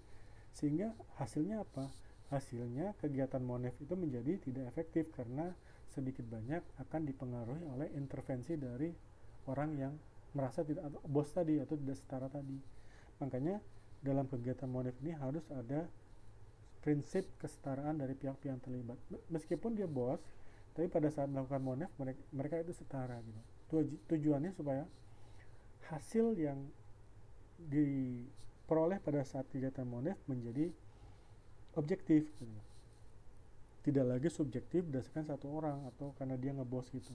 Sehingga hasilnya apa? Hasilnya kegiatan Monef itu menjadi tidak efektif karena sedikit banyak akan dipengaruhi oleh intervensi dari orang yang merasa tidak, atau bos tadi atau tidak setara tadi. Makanya dalam kegiatan Monef ini harus ada prinsip kesetaraan dari pihak-pihak yang terlibat. Meskipun dia bos, tapi pada saat melakukan Monef mereka itu setara gitu. Tujuannya supaya hasil yang diperoleh pada saat kegiatan Monef menjadi objektif gitu. Tidak lagi subjektif berdasarkan satu orang atau karena dia ngebos gitu,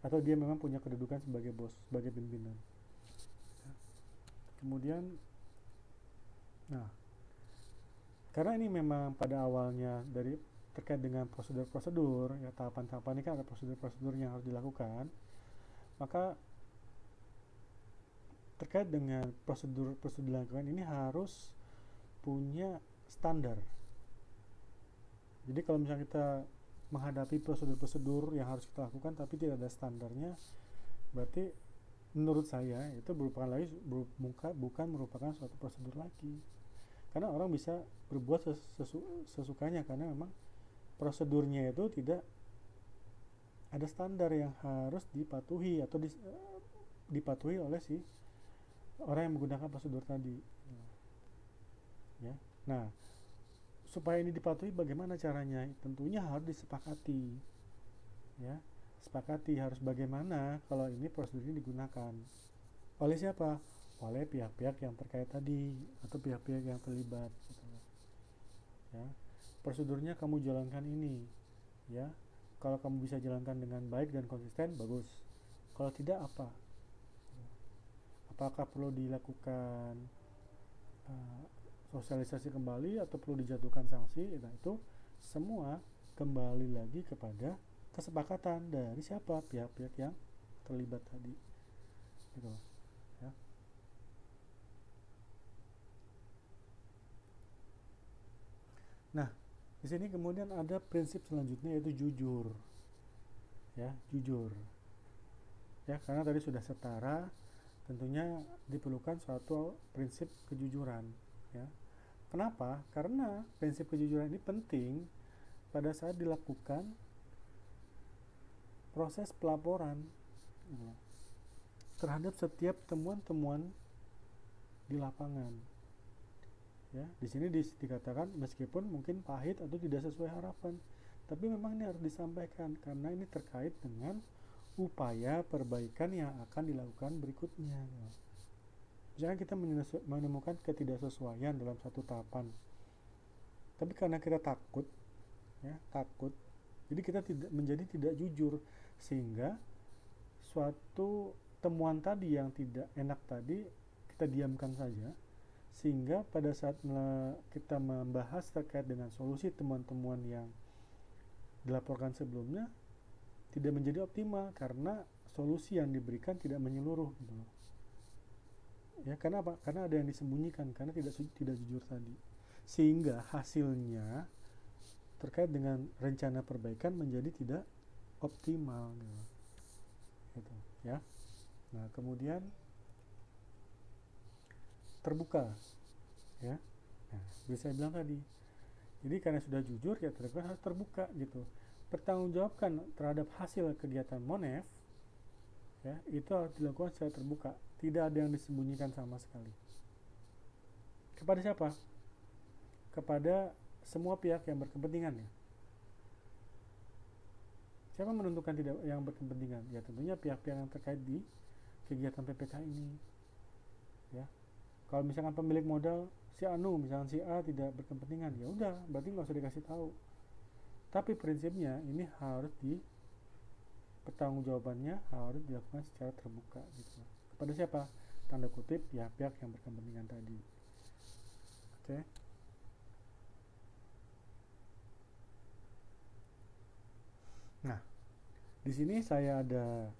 atau dia memang punya kedudukan sebagai bos, sebagai pimpinan. Kemudian nah, karena ini memang pada awalnya dari terkait dengan prosedur-prosedur ya, tahapan-tahapan ini kan ada prosedur-prosedur yang harus dilakukan, maka terkait dengan prosedur-prosedur dilakukan ini harus punya standar. Jadi kalau misalnya kita menghadapi prosedur-prosedur yang harus kita lakukan tapi tidak ada standarnya, berarti menurut saya itu bukan merupakan suatu prosedur lagi. Karena orang bisa berbuat sesukanya karena memang prosedurnya itu tidak ada standar yang harus dipatuhi atau dipatuhi oleh si orang yang menggunakan prosedur tadi. Ya. Nah, supaya ini dipatuhi bagaimana caranya? Tentunya harus disepakati. Ya, sepakati harus bagaimana kalau ini prosedur ini digunakan. Oleh siapa? Oleh pihak-pihak yang terkait tadi atau pihak-pihak yang terlibat gitu. Ya. Prosedurnya kamu jalankan ini, ya. Kalau kamu bisa jalankan dengan baik dan konsisten, bagus. Kalau tidak apa? Apakah perlu dilakukan sosialisasi kembali atau perlu dijatuhkan sanksi? Nah, itu semua kembali lagi kepada kesepakatan dari siapa? Pihak-pihak yang terlibat tadi. Gitu. Ya. Nah, di sini kemudian ada prinsip selanjutnya yaitu jujur. Ya, jujur. Ya, karena tadi sudah setara, tentunya diperlukan suatu prinsip kejujuran. Ya. Kenapa? Karena prinsip kejujuran ini penting pada saat dilakukan proses pelaporan terhadap setiap temuan-temuan di lapangan. Ya, di sini dikatakan meskipun mungkin pahit atau tidak sesuai harapan, tapi memang ini harus disampaikan karena ini terkait dengan upaya perbaikan yang akan dilakukan berikutnya. Misalnya kita menemukan ketidaksesuaian dalam satu tahapan, tapi karena kita takut, ya, jadi kita tidak jujur, sehingga suatu temuan tadi yang tidak enak tadi kita diamkan saja, sehingga pada saat kita membahas terkait dengan solusi temuan-temuan yang dilaporkan sebelumnya tidak menjadi optimal karena solusi yang diberikan tidak menyeluruh gitu loh. Ya, karena apa? Karena ada yang disembunyikan, karena tidak jujur tadi. Sehingga hasilnya terkait dengan rencana perbaikan menjadi tidak optimal gitu. Ya. Nah, kemudian terbuka. Ya. Nah, bisa saya bilang tadi. Jadi karena sudah jujur ya harus terbuka gitu. Pertanggungjawabkan terhadap hasil kegiatan Monef, ya, itu harus dilakukan secara terbuka, tidak ada yang disembunyikan sama sekali. Kepada siapa? Kepada semua pihak yang berkepentingan, ya. Siapa menentukan tidak yang berkepentingan? Ya tentunya pihak-pihak yang terkait di kegiatan PPK ini. Ya. Kalau misalkan pemilik modal si Anu, misalkan si A tidak berkepentingan, ya udah, berarti nggak usah dikasih tahu. Tapi prinsipnya ini harus pertanggungjawabannya harus dilakukan secara terbuka gitu. Kepada siapa? Tanda kutip pihak-pihak yang berkepentingan tadi. Oke. Nah, di sini saya ada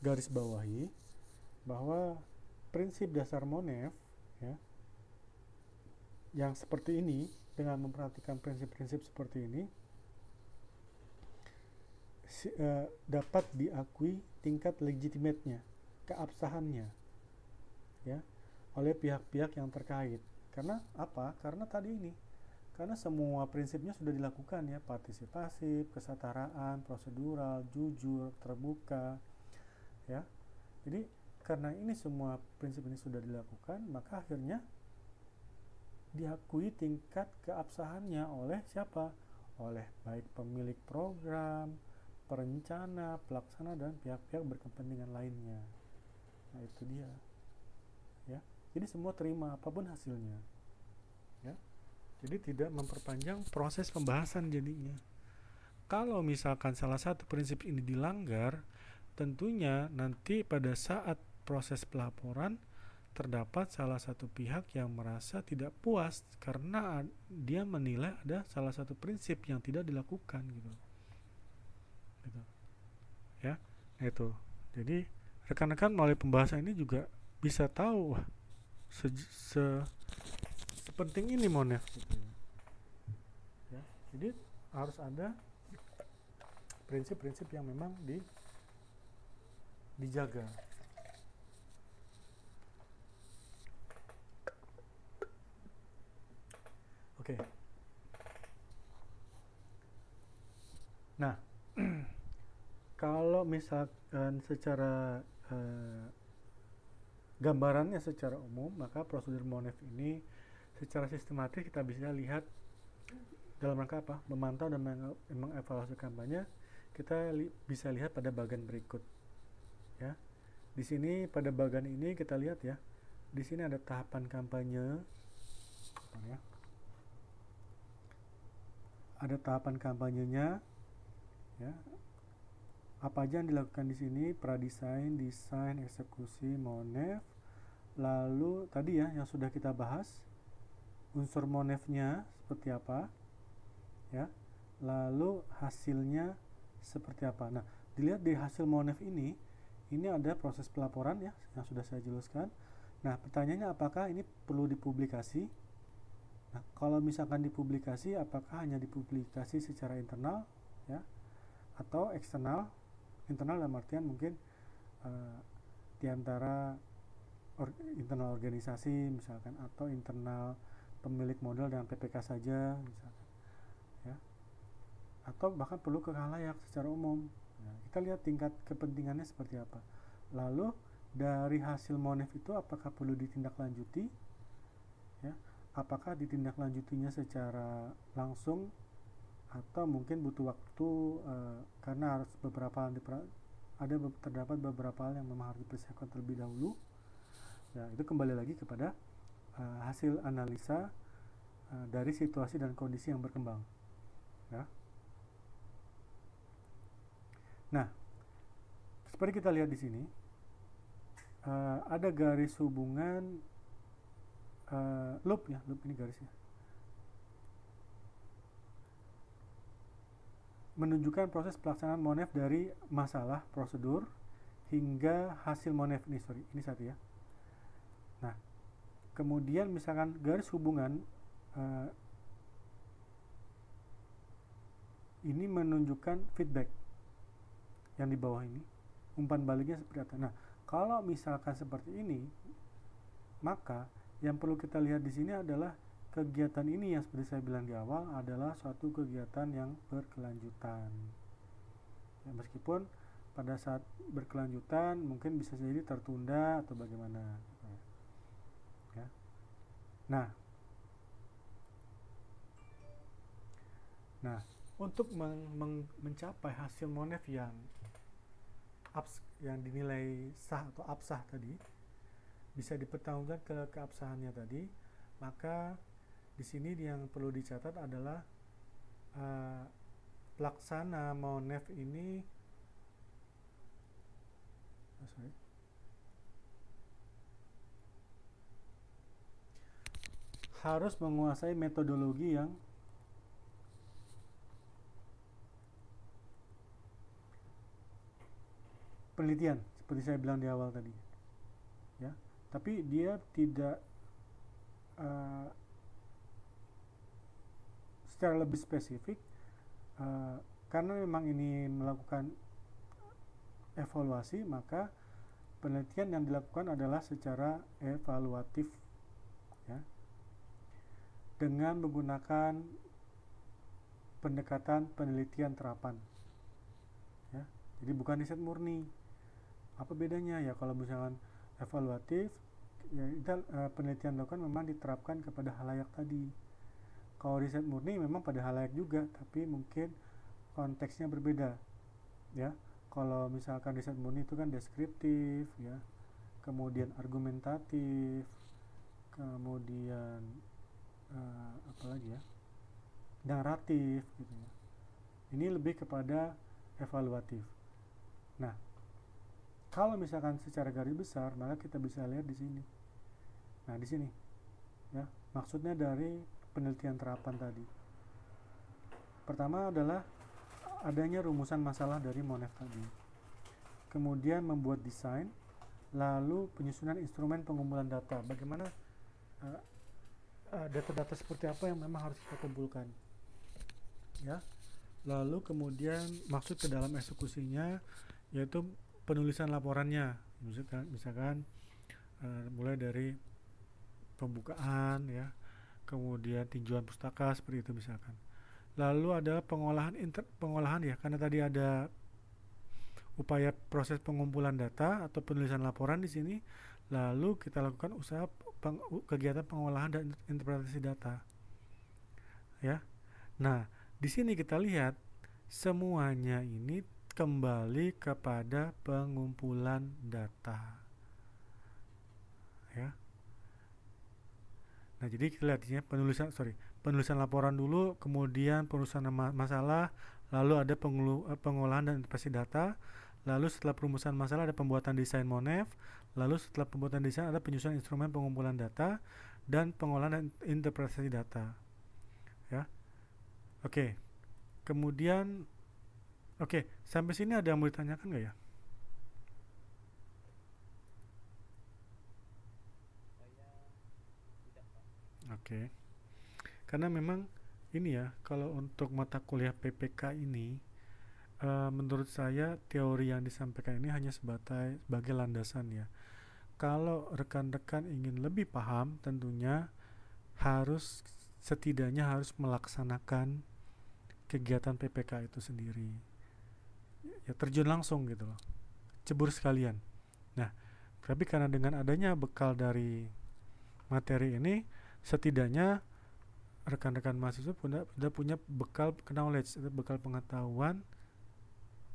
garis bawahi bahwa prinsip dasar Monef, ya, yang seperti ini, dengan memperhatikan prinsip-prinsip seperti ini, dapat diakui tingkat legitimate-nya, keabsahannya, ya, oleh pihak-pihak yang terkait. Karena apa? Karena tadi ini, karena semua prinsipnya sudah dilakukan, ya, partisipasi, kesetaraan, prosedural, jujur, terbuka, ya. Jadi karena ini semua prinsip ini sudah dilakukan, maka akhirnya diakui tingkat keabsahannya oleh siapa? Oleh baik pemilik program, perencana, pelaksana, dan pihak-pihak berkepentingan lainnya. Nah, itu dia, ya. Jadi semua terima apapun hasilnya, ya. Jadi tidak memperpanjang proses pembahasan jadinya. Kalau misalkan salah satu prinsip ini dilanggar, tentunya nanti pada saat proses pelaporan terdapat salah satu pihak yang merasa tidak puas karena dia menilai ada salah satu prinsip yang tidak dilakukan, gitu. Ya, itu. Jadi rekan-rekan melalui pembahasan ini juga bisa tahu, wah, sepenting ini Monef, gitu. Ya, jadi harus ada prinsip-prinsip yang memang dijaga. Oke. Nah, kalau misalkan secara gambarannya secara umum, maka prosedur Monef ini secara sistematis kita bisa lihat dalam rangka apa? Memantau dan mengevaluasi kampanye. Kita bisa lihat pada bagian berikut, ya. Di sini pada bagian ini kita lihat, ya. Di sini ada tahapan kampanye, ya. Ada tahapan kampanyenya, ya. Apa aja yang dilakukan di sini? Pradesain, desain, eksekusi, Monef. Lalu tadi, ya, yang sudah kita bahas, unsur Monefnya seperti apa, ya. Lalu hasilnya seperti apa. Nah, dilihat di hasil Monef ini ada proses pelaporan, ya, yang sudah saya jelaskan. Nah, pertanyaannya apakah ini perlu dipublikasi? Nah, kalau misalkan dipublikasi, apakah hanya dipublikasi secara internal, ya, atau eksternal? Internal dalam artian mungkin di antara internal organisasi misalkan, atau internal pemilik modal dan PPK saja misalkan, ya, atau bahkan perlu ke khalayak secara umum. Nah, kita lihat tingkat kepentingannya seperti apa. Lalu dari hasil Monef itu apakah perlu ditindaklanjuti, ya, apakah ditindaklanjutinya secara langsung atau mungkin butuh waktu, karena harus terdapat beberapa hal yang memang harus dipersiapkan terlebih dahulu. Ya, itu kembali lagi kepada hasil analisa dari situasi dan kondisi yang berkembang, ya. Nah, seperti kita lihat di sini, ada garis hubungan loop, ya, loop ini garisnya menunjukkan proses pelaksanaan Monef dari masalah prosedur hingga hasil Monef ini, ini satu, ya. Nah, kemudian misalkan garis hubungan ini menunjukkan feedback yang di bawah ini, umpan baliknya seperti apa. Nah, kalau misalkan seperti ini, maka yang perlu kita lihat di sini adalah kegiatan ini yang seperti saya bilang di awal adalah suatu kegiatan yang berkelanjutan. Ya, meskipun pada saat berkelanjutan mungkin bisa jadi tertunda atau bagaimana, ya. Nah, untuk mencapai hasil Monef yang dinilai sah atau absah tadi, bisa dipertanggungjawabkan keabsahannya tadi, maka di sini yang perlu dicatat adalah pelaksana Monef ini harus menguasai metodologi yang penelitian seperti saya bilang di awal tadi, ya. Tapi dia tidak secara lebih spesifik, karena memang ini melakukan evaluasi, maka penelitian yang dilakukan adalah secara evaluatif, ya, dengan menggunakan pendekatan penelitian terapan, ya. Jadi bukan riset murni. Apa bedanya ya? Kalau misalkan evaluatif, ya penelitian dilakukan memang diterapkan kepada halayak tadi. Kalau riset murni memang pada halayak juga, tapi mungkin konteksnya berbeda, ya. Kalau misalkan riset murni itu kan deskriptif, ya, kemudian argumentatif, kemudian apa lagi ya, naratif, gitu ya. Ini lebih kepada evaluatif. Nah, kalau misalkan secara garis besar, maka kita bisa lihat di sini. Nah, di sini, ya, maksudnya dari penelitian terapan tadi. Pertama adalah adanya rumusan masalah dari Monef tadi. Kemudian membuat desain, lalu penyusunan instrumen pengumpulan data. Bagaimana data-data seperti apa yang memang harus kita kumpulkan, ya. Lalu kemudian masuk ke dalam eksekusinya, yaitu penulisan laporannya. Misalkan mulai dari pembukaan, ya, kemudian tinjauan pustaka seperti itu misalkan. Lalu ada pengolahan ya, karena tadi ada upaya proses pengumpulan data atau penulisan laporan di sini, lalu kita lakukan usaha kegiatan pengolahan dan interpretasi data, ya. Nah, di sini kita lihat semuanya ini kembali kepada pengumpulan data, ya. Nah, jadi kita lihat ya, penulisan laporan dulu, kemudian perusahaan masalah, lalu ada pengolahan dan interpretasi data, lalu setelah perumusan masalah ada pembuatan desain Monef, lalu setelah pembuatan desain ada penyusunan instrumen pengumpulan data dan pengolahan dan interpretasi data, ya. Oke. Kemudian sampai sini ada yang mau ditanyakan nggak ya? Oke. Karena memang ini ya, kalau untuk mata kuliah PPK ini, menurut saya teori yang disampaikan ini hanya sebagai landasan ya. Kalau rekan-rekan ingin lebih paham, tentunya setidaknya harus melaksanakan kegiatan PPK itu sendiri. Ya, terjun langsung gitu loh. Cebur sekalian. Nah, tapi karena dengan adanya bekal dari materi ini, setidaknya rekan-rekan mahasiswa sudah punya bekal knowledge, bekal pengetahuan,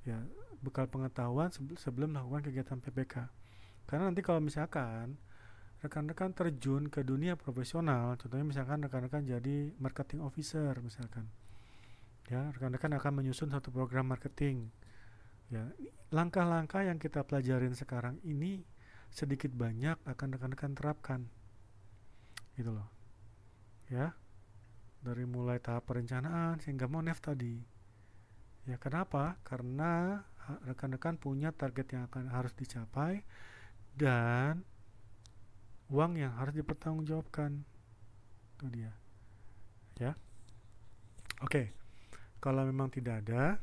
ya, bekal pengetahuan sebelum melakukan kegiatan PPK. Karena nanti kalau misalkan rekan-rekan terjun ke dunia profesional, contohnya misalkan rekan-rekan jadi marketing officer misalkan, ya, rekan-rekan akan menyusun satu program marketing, ya. Langkah-langkah yang kita pelajarin sekarang ini sedikit banyak akan rekan-rekan terapkan, gitu loh, ya, dari mulai tahap perencanaan hingga Monef tadi. Ya, kenapa? Karena rekan-rekan punya target yang harus dicapai dan uang yang harus dipertanggungjawabkan. Itu dia, ya. Oke. Kalau memang tidak ada,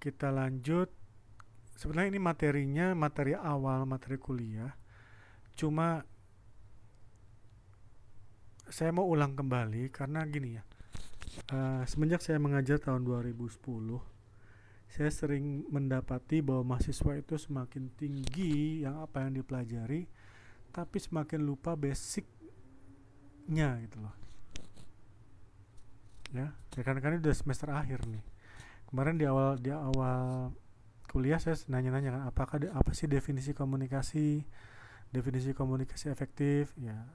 kita lanjut. Sebenarnya ini materinya materi awal, materi kuliah. Cuma saya mau ulang kembali karena gini ya. Semenjak saya mengajar tahun 2010, saya sering mendapati bahwa mahasiswa itu semakin tinggi apa yang dipelajari, tapi semakin lupa basicnya gitu loh, ya. Karena ini udah semester akhir nih. Kemarin di awal kuliah saya nanya-nanya kan, apa sih definisi komunikasi efektif, ya.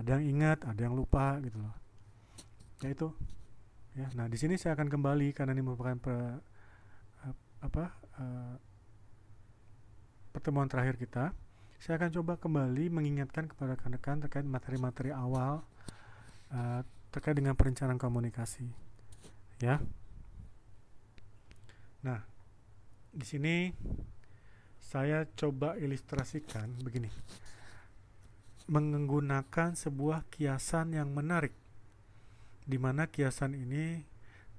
Ada yang ingat, ada yang lupa gitu loh, ya itu, ya. Nah, di sini saya akan kembali karena ini merupakan pertemuan terakhir kita. Saya akan coba kembali mengingatkan kepada rekan-rekan terkait materi-materi awal terkait dengan perencanaan komunikasi, ya. Nah, di sini saya coba ilustrasikan begini. menggunakan sebuah kiasan yang menarik, di mana kiasan ini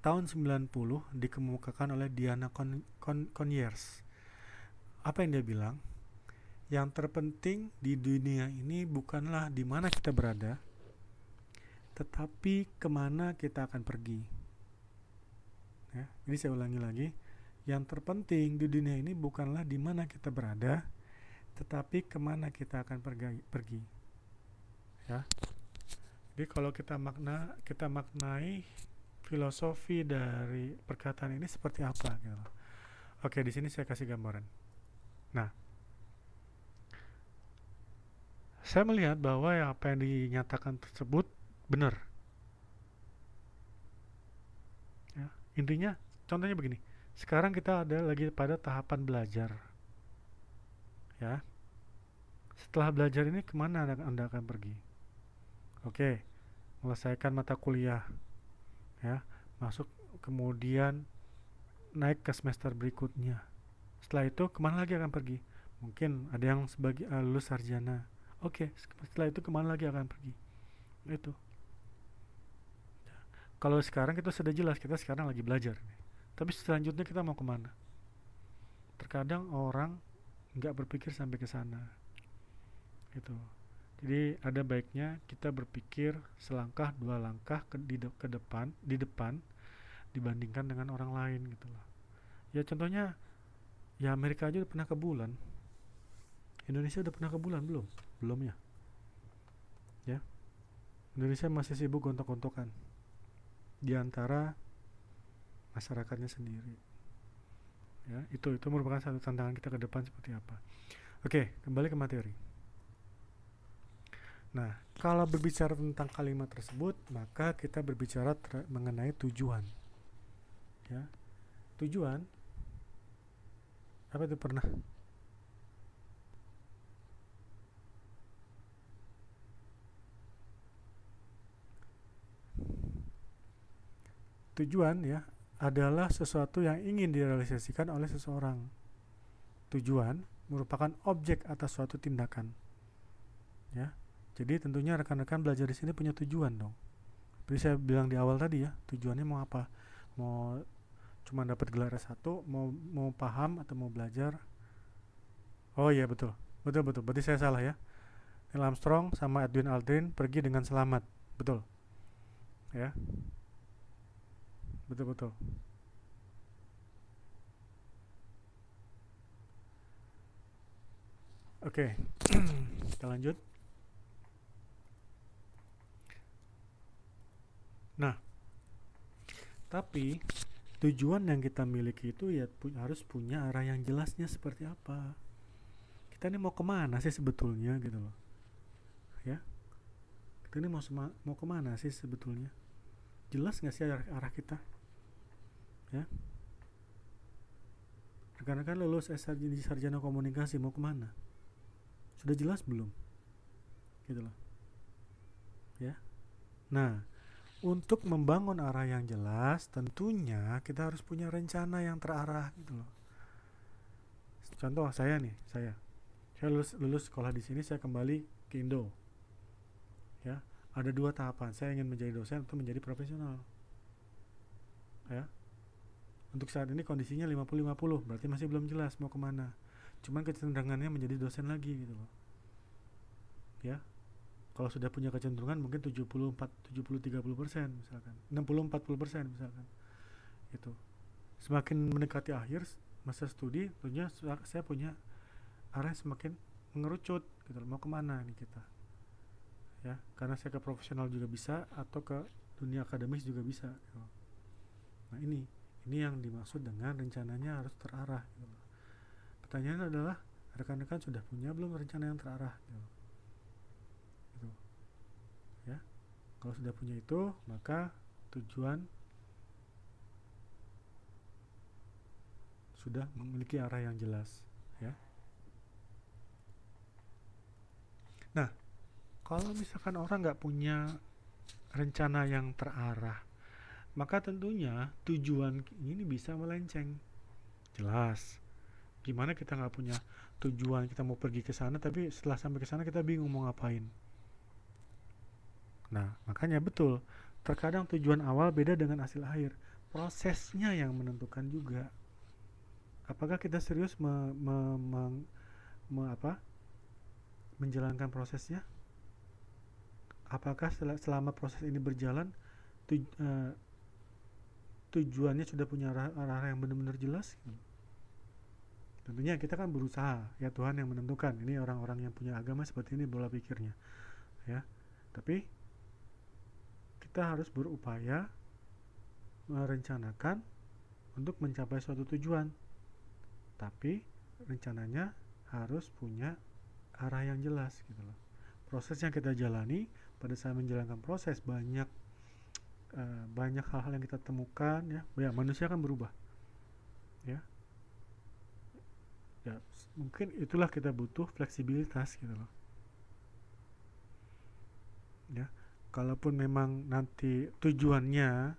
tahun 90 dikemukakan oleh Diana Conyers. Apa yang dia bilang? Yang terpenting di dunia ini bukanlah di mana kita berada, tetapi kemana kita akan pergi. Ya, ini saya ulangi lagi. Yang terpenting di dunia ini bukanlah di mana kita berada, tetapi kemana kita akan pergi. Ya. Jadi kalau kita maknai filosofi dari perkataan ini seperti apa gitu. Oke, di sini saya kasih gambaran. Nah, saya melihat bahwa apa yang dinyatakan tersebut benar. Ya, intinya, contohnya begini. Sekarang kita ada lagi pada tahapan belajar. Ya, setelah belajar ini kemana Anda akan pergi? Oke, menyelesaikan mata kuliah. Ya, masuk kemudian naik ke semester berikutnya. Setelah itu kemana lagi akan pergi? Mungkin ada yang sebagai lulus sarjana. Oke, setelah itu kemana lagi akan pergi? Itu. Kalau sekarang kita sudah jelas, kita sekarang lagi belajar. Tapi selanjutnya kita mau kemana? Terkadang orang nggak berpikir sampai ke sana. Gitu. Jadi ada baiknya kita berpikir selangkah dua langkah di depan dibandingkan dengan orang lain gitu loh. Ya contohnya, ya Amerika aja udah pernah ke bulan. Indonesia udah pernah ke bulan belum? Belum ya. Ya. Indonesia masih sibuk gontok-gontokan di antara masyarakatnya sendiri. Ya, itu merupakan satu tantangan kita ke depan seperti apa. Oke, kembali ke materi. Nah, kalau berbicara tentang kalimat tersebut, maka kita berbicara mengenai tujuan. Ya. Tujuan apa itu pernah? Tujuan ya adalah sesuatu yang ingin direalisasikan oleh seseorang. Tujuan merupakan objek atas suatu tindakan. Ya. Jadi tentunya rekan-rekan belajar di sini punya tujuan dong. Seperti saya bilang di awal tadi ya, tujuannya mau apa? Mau cuma dapat gelar S1, mau paham atau mau belajar? Oh iya betul. Berarti saya salah ya. Neil Armstrong sama Edwin Aldrin pergi dengan selamat. Betul. Ya. Betul. Oke. Kita lanjut. Nah, tapi tujuan yang kita miliki itu ya harus punya arah yang jelasnya seperti apa. Kita ini mau kemana sih sebetulnya gitu loh. Ya, kita ini mau kemana sih sebetulnya? Jelas nggak sih arah kita? Ya, rekan-rekan lulus sarjana komunikasi mau kemana? Sudah jelas belum? Gitu loh. Ya. Nah, untuk membangun arah yang jelas, tentunya kita harus punya rencana yang terarah gitu loh. Contoh saya lulus sekolah di sini, saya kembali ke Indo. Ya, ada dua tahapan. Saya ingin menjadi dosen atau menjadi profesional. Ya. Untuk saat ini kondisinya 50-50, berarti masih belum jelas mau kemana. Cuman kecenderungannya menjadi dosen lagi gitu loh. Ya. Kalau sudah punya kecenderungan mungkin 70-30% misalkan, 60-40% misalkan. Itu. Semakin mendekati akhir masa studi, tentunya saya punya arah semakin mengerucut gitu. Mau kemana nih kita? Ya, karena saya ke profesional juga bisa atau ke dunia akademis juga bisa. Gitu. Nah ini yang dimaksud dengan rencananya harus terarah. Gitu. Pertanyaannya adalah rekan-rekan sudah punya belum rencana yang terarah? Gitu. Ya, kalau sudah punya itu, maka tujuan sudah memiliki arah yang jelas. Ya. Nah, kalau misalkan orang nggak punya rencana yang terarah, maka tentunya tujuan ini bisa melenceng. Jelas. Gimana kita nggak punya tujuan, kita mau pergi ke sana tapi setelah sampai ke sana kita bingung mau ngapain. Nah, makanya betul, terkadang tujuan awal beda dengan hasil akhir. Prosesnya yang menentukan juga. Apakah kita serius apa, menjalankan prosesnya? Apakah selama proses ini berjalan tuj, uh, tujuannya sudah punya arah yang benar-benar jelas? Tentunya kita kan berusaha, ya Tuhan yang menentukan. Ini orang-orang yang punya agama seperti ini bola pikirnya, ya. Tapi kita harus berupaya merencanakan untuk mencapai suatu tujuan. Tapi rencananya harus punya arah yang jelas gitu loh. Proses yang kita jalani, pada saat menjalankan proses banyak hal-hal yang kita temukan, ya. Ya, manusia kan berubah, ya. Ya, mungkin itulah kita butuh fleksibilitas gitu loh. Ya, kalaupun memang nanti tujuannya,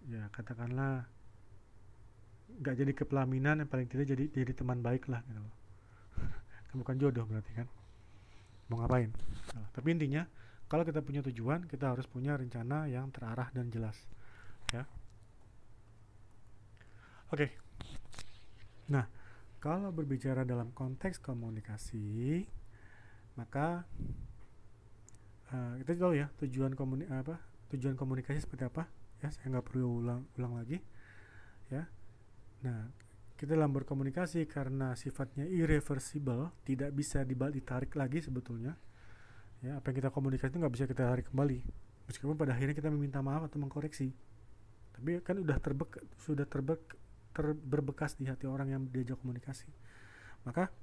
ya katakanlah nggak jadi kepelaminan, yang paling tidak jadi teman baik lah gitu loh. Kan bukan jodoh berarti kan, mau ngapain. Nah, tapi intinya kalau kita punya tujuan, kita harus punya rencana yang terarah dan jelas, ya. Oke. Nah, kalau berbicara dalam konteks komunikasi, maka kita tahu ya tujuan komunikasi seperti apa, ya. Saya nggak perlu ulang lagi, ya. Nah, kita dalam berkomunikasi karena sifatnya irreversible, tidak bisa ditarik lagi sebetulnya, ya. Apa yang kita komunikasi itu nggak bisa kita tarik kembali, meskipun pada akhirnya kita meminta maaf atau mengkoreksi, tapi kan sudah berbekas di hati orang yang diajak komunikasi. Maka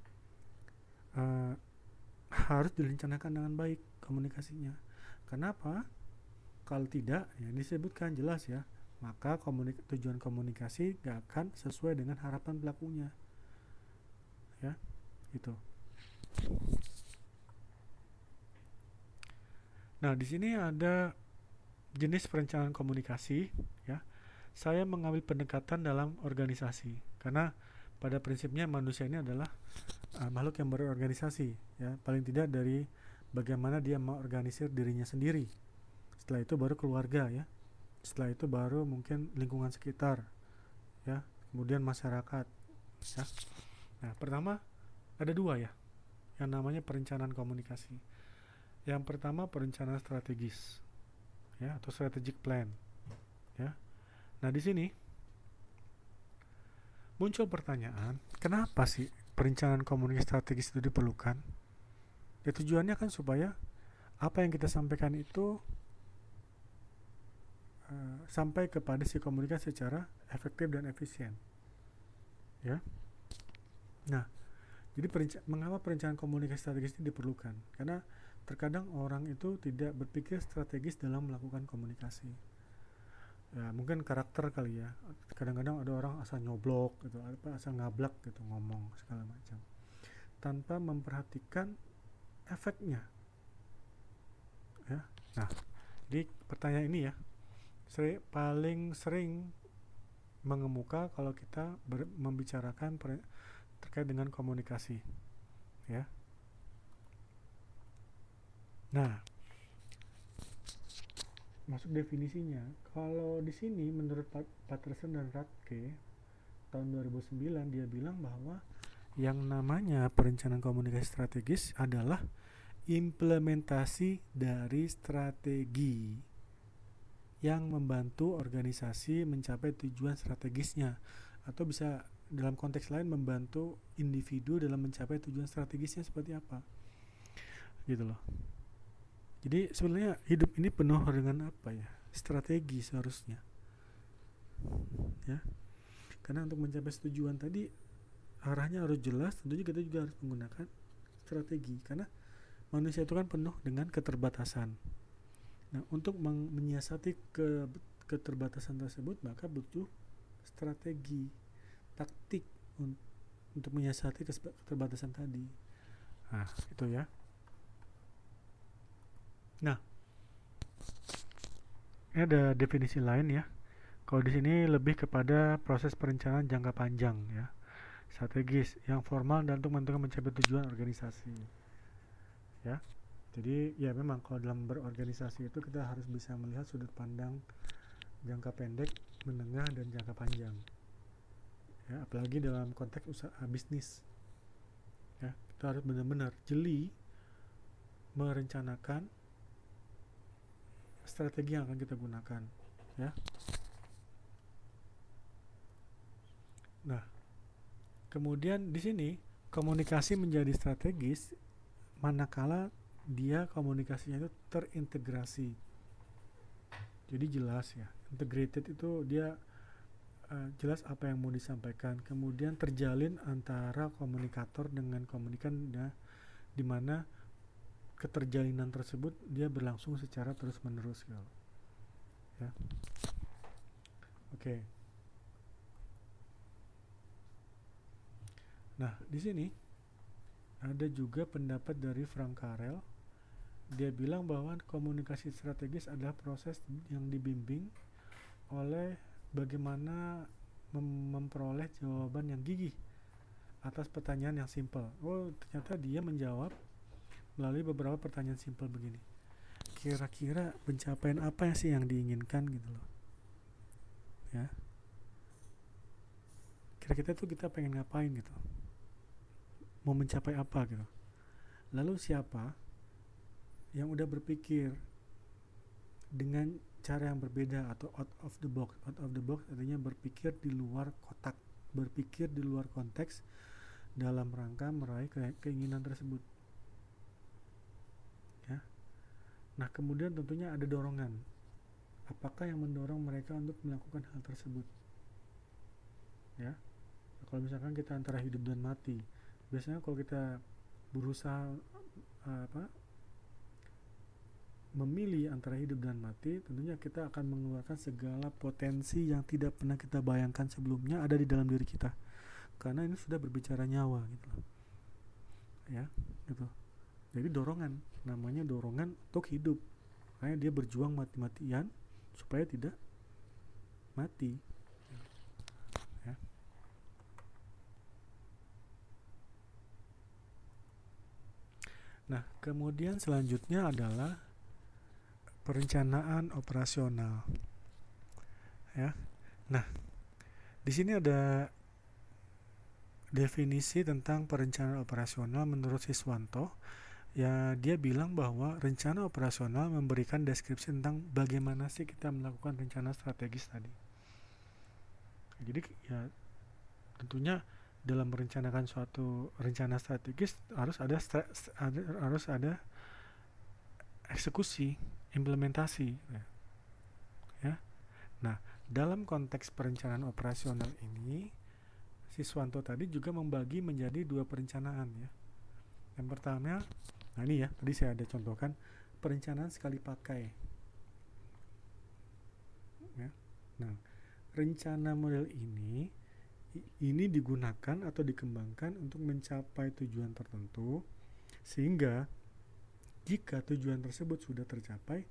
harus direncanakan dengan baik komunikasinya. Kenapa? Kalau tidak, ya disebutkan jelas ya, maka tujuan komunikasi gak akan sesuai dengan harapan pelakunya, ya. Itu. Nah, di sini ada jenis perencanaan komunikasi, ya. Saya mengambil pendekatan dalam organisasi karena pada prinsipnya manusia ini adalah makhluk yang berorganisasi, ya. Paling tidak dari bagaimana dia mengorganisir dirinya sendiri. Setelah itu baru keluarga, ya. Setelah itu baru mungkin lingkungan sekitar, ya. Kemudian masyarakat, ya. Nah, pertama ada dua ya, yang namanya perencanaan komunikasi. Yang pertama perencanaan strategis, ya, atau strategic plan, ya. Nah, di sini muncul pertanyaan, kenapa sih perencanaan komunikasi strategis itu diperlukan? Ya, tujuannya kan supaya apa yang kita sampaikan itu sampai kepada si komunikasi secara efektif dan efisien, ya. Nah, jadi mengapa perencanaan komunikasi strategis ini diperlukan? Karena terkadang orang itu tidak berpikir strategis dalam melakukan komunikasi. Ya, mungkin karakter kali ya. Kadang-kadang ada orang asal nyoblok gitu, asal ngablak gitu, ngomong segala macam tanpa memperhatikan efeknya, ya. Nah, jadi pertanyaan ini ya paling sering mengemuka kalau kita membicarakan terkait dengan komunikasi, ya. Nah, masuk definisinya. Kalau di sini menurut Patterson dan Radke tahun 2009, dia bilang bahwa yang namanya perencanaan komunikasi strategis adalah implementasi dari strategi yang membantu organisasi mencapai tujuan strategisnya, atau bisa dalam konteks lain membantu individu dalam mencapai tujuan strategisnya seperti apa, gitu loh. Jadi sebenarnya hidup ini penuh dengan apa ya, strategi seharusnya, ya. Karena untuk mencapai tujuan tadi arahnya harus jelas, tentunya kita juga harus menggunakan strategi, karena manusia itu kan penuh dengan keterbatasan. Nah, untuk menyiasati keterbatasan tersebut, maka butuh strategi, taktik untuk menyiasati keterbatasan tadi. Nah, itu ya. Nah, ini ada definisi lain ya. Kalau di sini lebih kepada proses perencanaan jangka panjang, ya. strategis yang formal dan untuk mencapai tujuan organisasi, ya. Jadi ya memang kalau dalam berorganisasi itu kita harus bisa melihat sudut pandang jangka pendek, menengah, dan jangka panjang, ya, apalagi dalam konteks usaha bisnis, ya. Kita harus benar-benar jeli merencanakan strategi yang akan kita gunakan, ya. Nah, kemudian di sini komunikasi menjadi strategis manakala dia komunikasinya itu terintegrasi. Jadi jelas, ya, integrated itu dia jelas apa yang mau disampaikan, kemudian terjalin antara komunikator dengan komunikan, di mana keterjalinan tersebut dia berlangsung secara terus menerus, ya. Oke. Nah, di sini ada juga pendapat dari Frank Karel. Dia bilang bahwa komunikasi strategis adalah proses yang dibimbing oleh bagaimana memperoleh jawaban yang gigih atas pertanyaan yang simpel. Oh, ternyata dia menjawab melalui beberapa pertanyaan simpel begini. Kira-kira pencapaian apa sih yang diinginkan gitu loh. Ya. Kira-kira tuh kita pengen ngapain gitu. Mau mencapai apa gitu. Lalu siapa yang udah berpikir dengan cara yang berbeda atau out of the box. Out of the box artinya berpikir di luar kotak, berpikir di luar konteks dalam rangka meraih keinginan tersebut, ya. Nah, kemudian tentunya ada dorongan. Apakah yang mendorong mereka untuk melakukan hal tersebut, ya. Kalau misalkan kita antara hidup dan mati, biasanya kalau kita berusaha memilih antara hidup dan mati, tentunya kita akan mengeluarkan segala potensi yang tidak pernah kita bayangkan sebelumnya ada di dalam diri kita, karena ini sudah berbicara nyawa gitu, ya, gitu. Jadi dorongan, namanya dorongan untuk hidup, makanya dia berjuang mati-matian supaya tidak mati, ya. Nah, kemudian selanjutnya adalah perencanaan operasional, ya. Nah, di sini ada definisi tentang perencanaan operasional menurut Siswanto. Ya, dia bilang bahwa rencana operasional memberikan deskripsi tentang bagaimana sih kita melakukan rencana strategis tadi. Jadi ya tentunya dalam merencanakan suatu rencana strategis harus ada eksekusi, implementasi, ya. Nah, dalam konteks perencanaan operasional ini, Siswanto tadi juga membagi menjadi dua perencanaan, ya. Yang pertama, nah ini ya, tadi saya ada contohkan perencanaan sekali pakai, ya. Nah, rencana model ini digunakan atau dikembangkan untuk mencapai tujuan tertentu, sehingga jika tujuan tersebut sudah tercapai,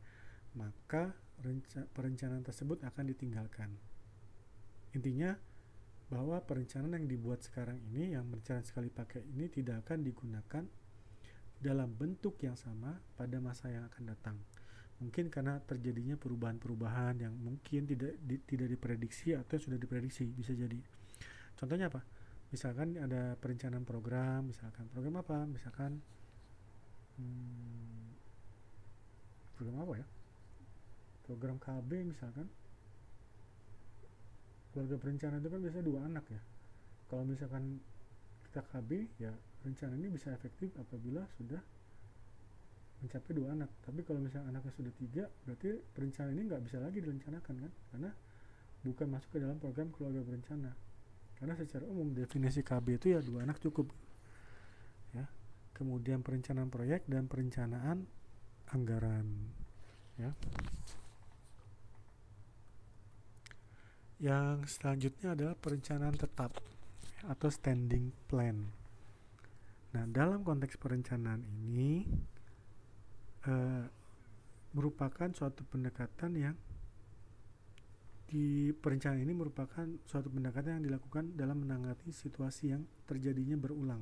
maka perencanaan tersebut akan ditinggalkan. Intinya bahwa perencanaan yang dibuat sekarang ini, yang perencanaan sekali pakai ini, tidak akan digunakan dalam bentuk yang sama pada masa yang akan datang. Mungkin karena terjadinya perubahan-perubahan yang mungkin tidak diprediksi atau sudah diprediksi, bisa jadi. Contohnya apa? Misalkan ada perencanaan program, misalkan program apa? Misalkan program apa ya? Program KB misalkan. Keluarga berencana itu kan biasanya 2 anak, ya. Kalau misalkan kita KB, ya rencana ini bisa efektif apabila sudah mencapai 2 anak. Tapi kalau misalnya anaknya sudah 3, berarti perencanaan ini nggak bisa lagi direncanakan, kan? Karena bukan masuk ke dalam program keluarga berencana. Karena secara umum definisi KB itu ya 2 anak cukup, ya. Kemudian perencanaan proyek dan perencanaan anggaran, ya. Yang selanjutnya adalah perencanaan tetap atau standing plan. Nah, dalam konteks perencanaan ini merupakan suatu pendekatan yang di perencanaan ini merupakan suatu pendekatan yang dilakukan dalam menangani situasi yang terjadinya berulang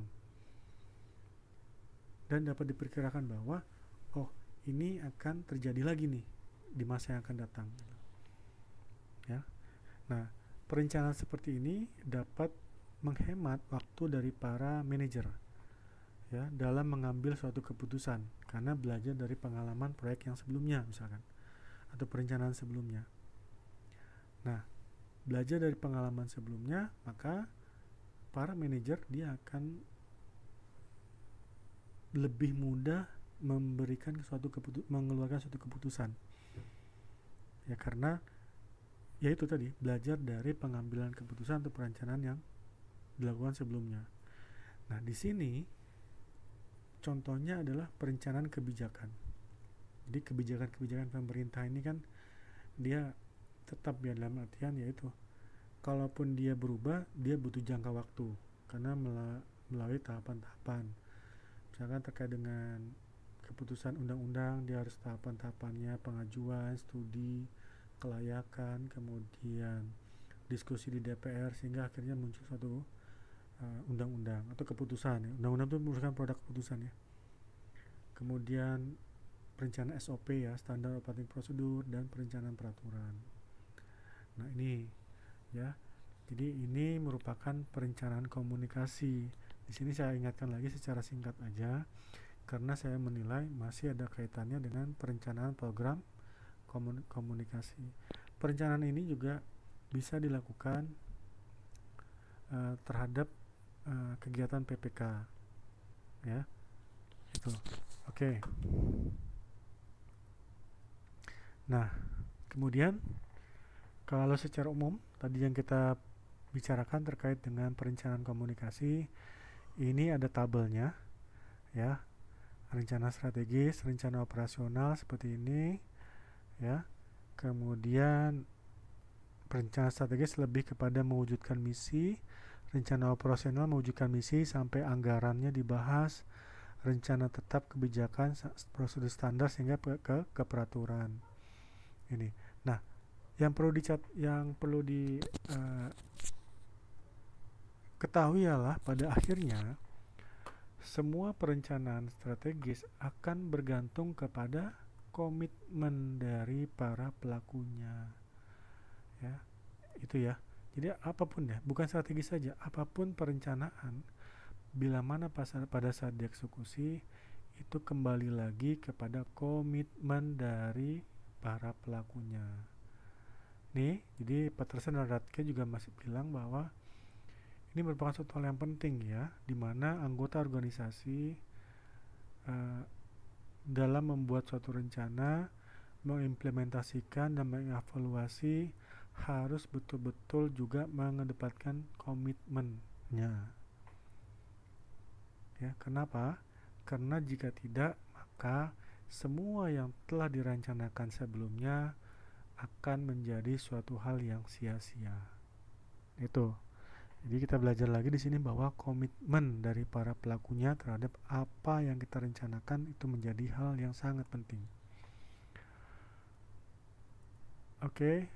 dan dapat diperkirakan bahwa oh ini akan terjadi lagi nih di masa yang akan datang ya. Nah, perencanaan seperti ini dapat menghemat waktu dari para manajer ya dalam mengambil suatu keputusan karena belajar dari pengalaman proyek yang sebelumnya misalkan atau perencanaan sebelumnya. Nah, belajar dari pengalaman sebelumnya, maka para manajer dia akan lebih mudah mengeluarkan suatu keputusan. Ya karena yaitu tadi belajar dari pengambilan keputusan atau perencanaan yang dilakukan sebelumnya. Nah, di sini contohnya adalah perencanaan kebijakan. Jadi kebijakan-kebijakan pemerintah ini kan dia tetap ya dalam artian yaitu kalaupun dia berubah dia butuh jangka waktu karena melalui tahapan-tahapan. Misalkan terkait dengan keputusan undang-undang dia harus tahapan-tahapannya pengajuan, studi, kelayakan, kemudian diskusi di DPR sehingga akhirnya muncul suatu undang-undang atau keputusan ya. Undang-undang itu merupakan produk keputusan ya. Kemudian perencanaan SOP ya, standar operating procedure dan perencanaan peraturan. Nah, ini ya. Jadi ini merupakan perencanaan komunikasi. Di sini saya ingatkan lagi secara singkat aja karena saya menilai masih ada kaitannya dengan perencanaan program komunikasi. Perencanaan ini juga bisa dilakukan terhadap kegiatan PPK ya. Itu. Oke. Nah, kemudian kalau secara umum tadi yang kita bicarakan terkait dengan perencanaan komunikasi, ini ada tabelnya ya. Rencana strategis, rencana operasional seperti ini ya. Kemudian perencanaan strategis lebih kepada mewujudkan misi, rencana operasional mewujudkan misi sampai anggarannya dibahas, rencana tetap kebijakan, prosedur standar sehingga ke peraturan. Ini. Nah, yang perlu diketahui adalah pada akhirnya semua perencanaan strategis akan bergantung kepada komitmen dari para pelakunya. Ya, itu ya. Jadi apapun ya, bukan strategi saja, apapun perencanaan bila mana pada saat dieksekusi itu kembali lagi kepada komitmen dari para pelakunya. Nih, jadi Patterson dan Radke juga masih bilang bahwa ini merupakan suatu hal yang penting ya, di mana anggota organisasi dalam membuat suatu rencana, mengimplementasikan dan mengevaluasi harus betul-betul juga mengedepankan komitmennya. Ya, kenapa? Karena jika tidak, maka semua yang telah direncanakan sebelumnya akan menjadi suatu hal yang sia-sia. Itu. Jadi kita belajar lagi di sini bahwa komitmen dari para pelakunya terhadap apa yang kita rencanakan itu menjadi hal yang sangat penting. Oke,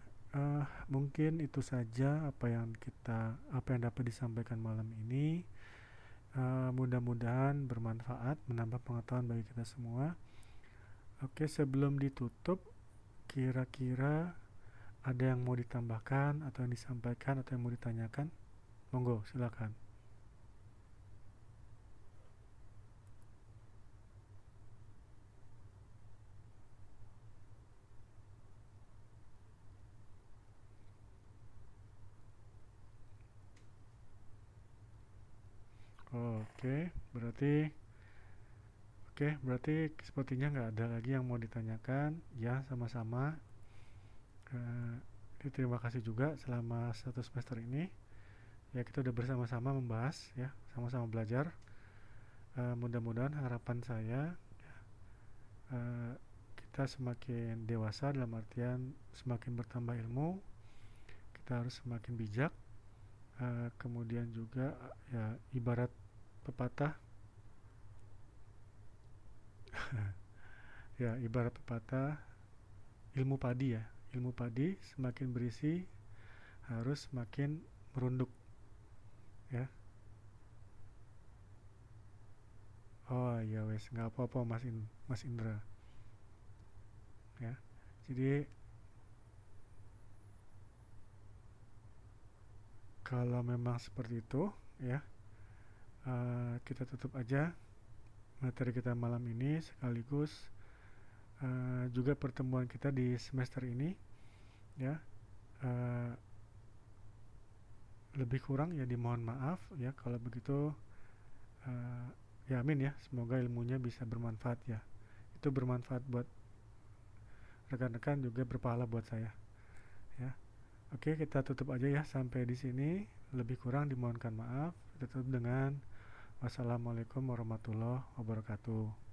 mungkin itu saja apa yang dapat disampaikan malam ini. Mudah-mudahan bermanfaat, menambah pengetahuan bagi kita semua. Oke, sebelum ditutup, kira-kira ada yang mau ditambahkan atau yang disampaikan atau yang mau ditanyakan? Monggo, silakan. Oke, berarti sepertinya nggak ada lagi yang mau ditanyakan. Ya, sama-sama. Terima kasih juga selama 1 semester ini. Ya, kita udah bersama-sama membahas ya, sama-sama belajar. Mudah-mudahan harapan saya kita semakin dewasa dalam artian semakin bertambah ilmu, kita harus semakin bijak. Kemudian juga ya ibarat pepatah ya ibarat pepatah ilmu padi ya, ilmu padi semakin berisi harus semakin merunduk, ya. Oh iya wes, nggak apa-apa Mas Indra, ya. Jadi kalau memang seperti itu, ya, kita tutup aja materi kita malam ini, sekaligus juga pertemuan kita di semester ini, ya. uh, Lebih kurang ya dimohon maaf, ya kalau begitu. Ya amin, ya, semoga ilmunya bisa bermanfaat, ya. Itu bermanfaat buat rekan-rekan, juga berpahala buat saya, ya. Oke, kita tutup aja ya sampai di sini. Lebih kurang dimohonkan maaf. Kita tutup dengan wassalamualaikum warahmatullahi wabarakatuh.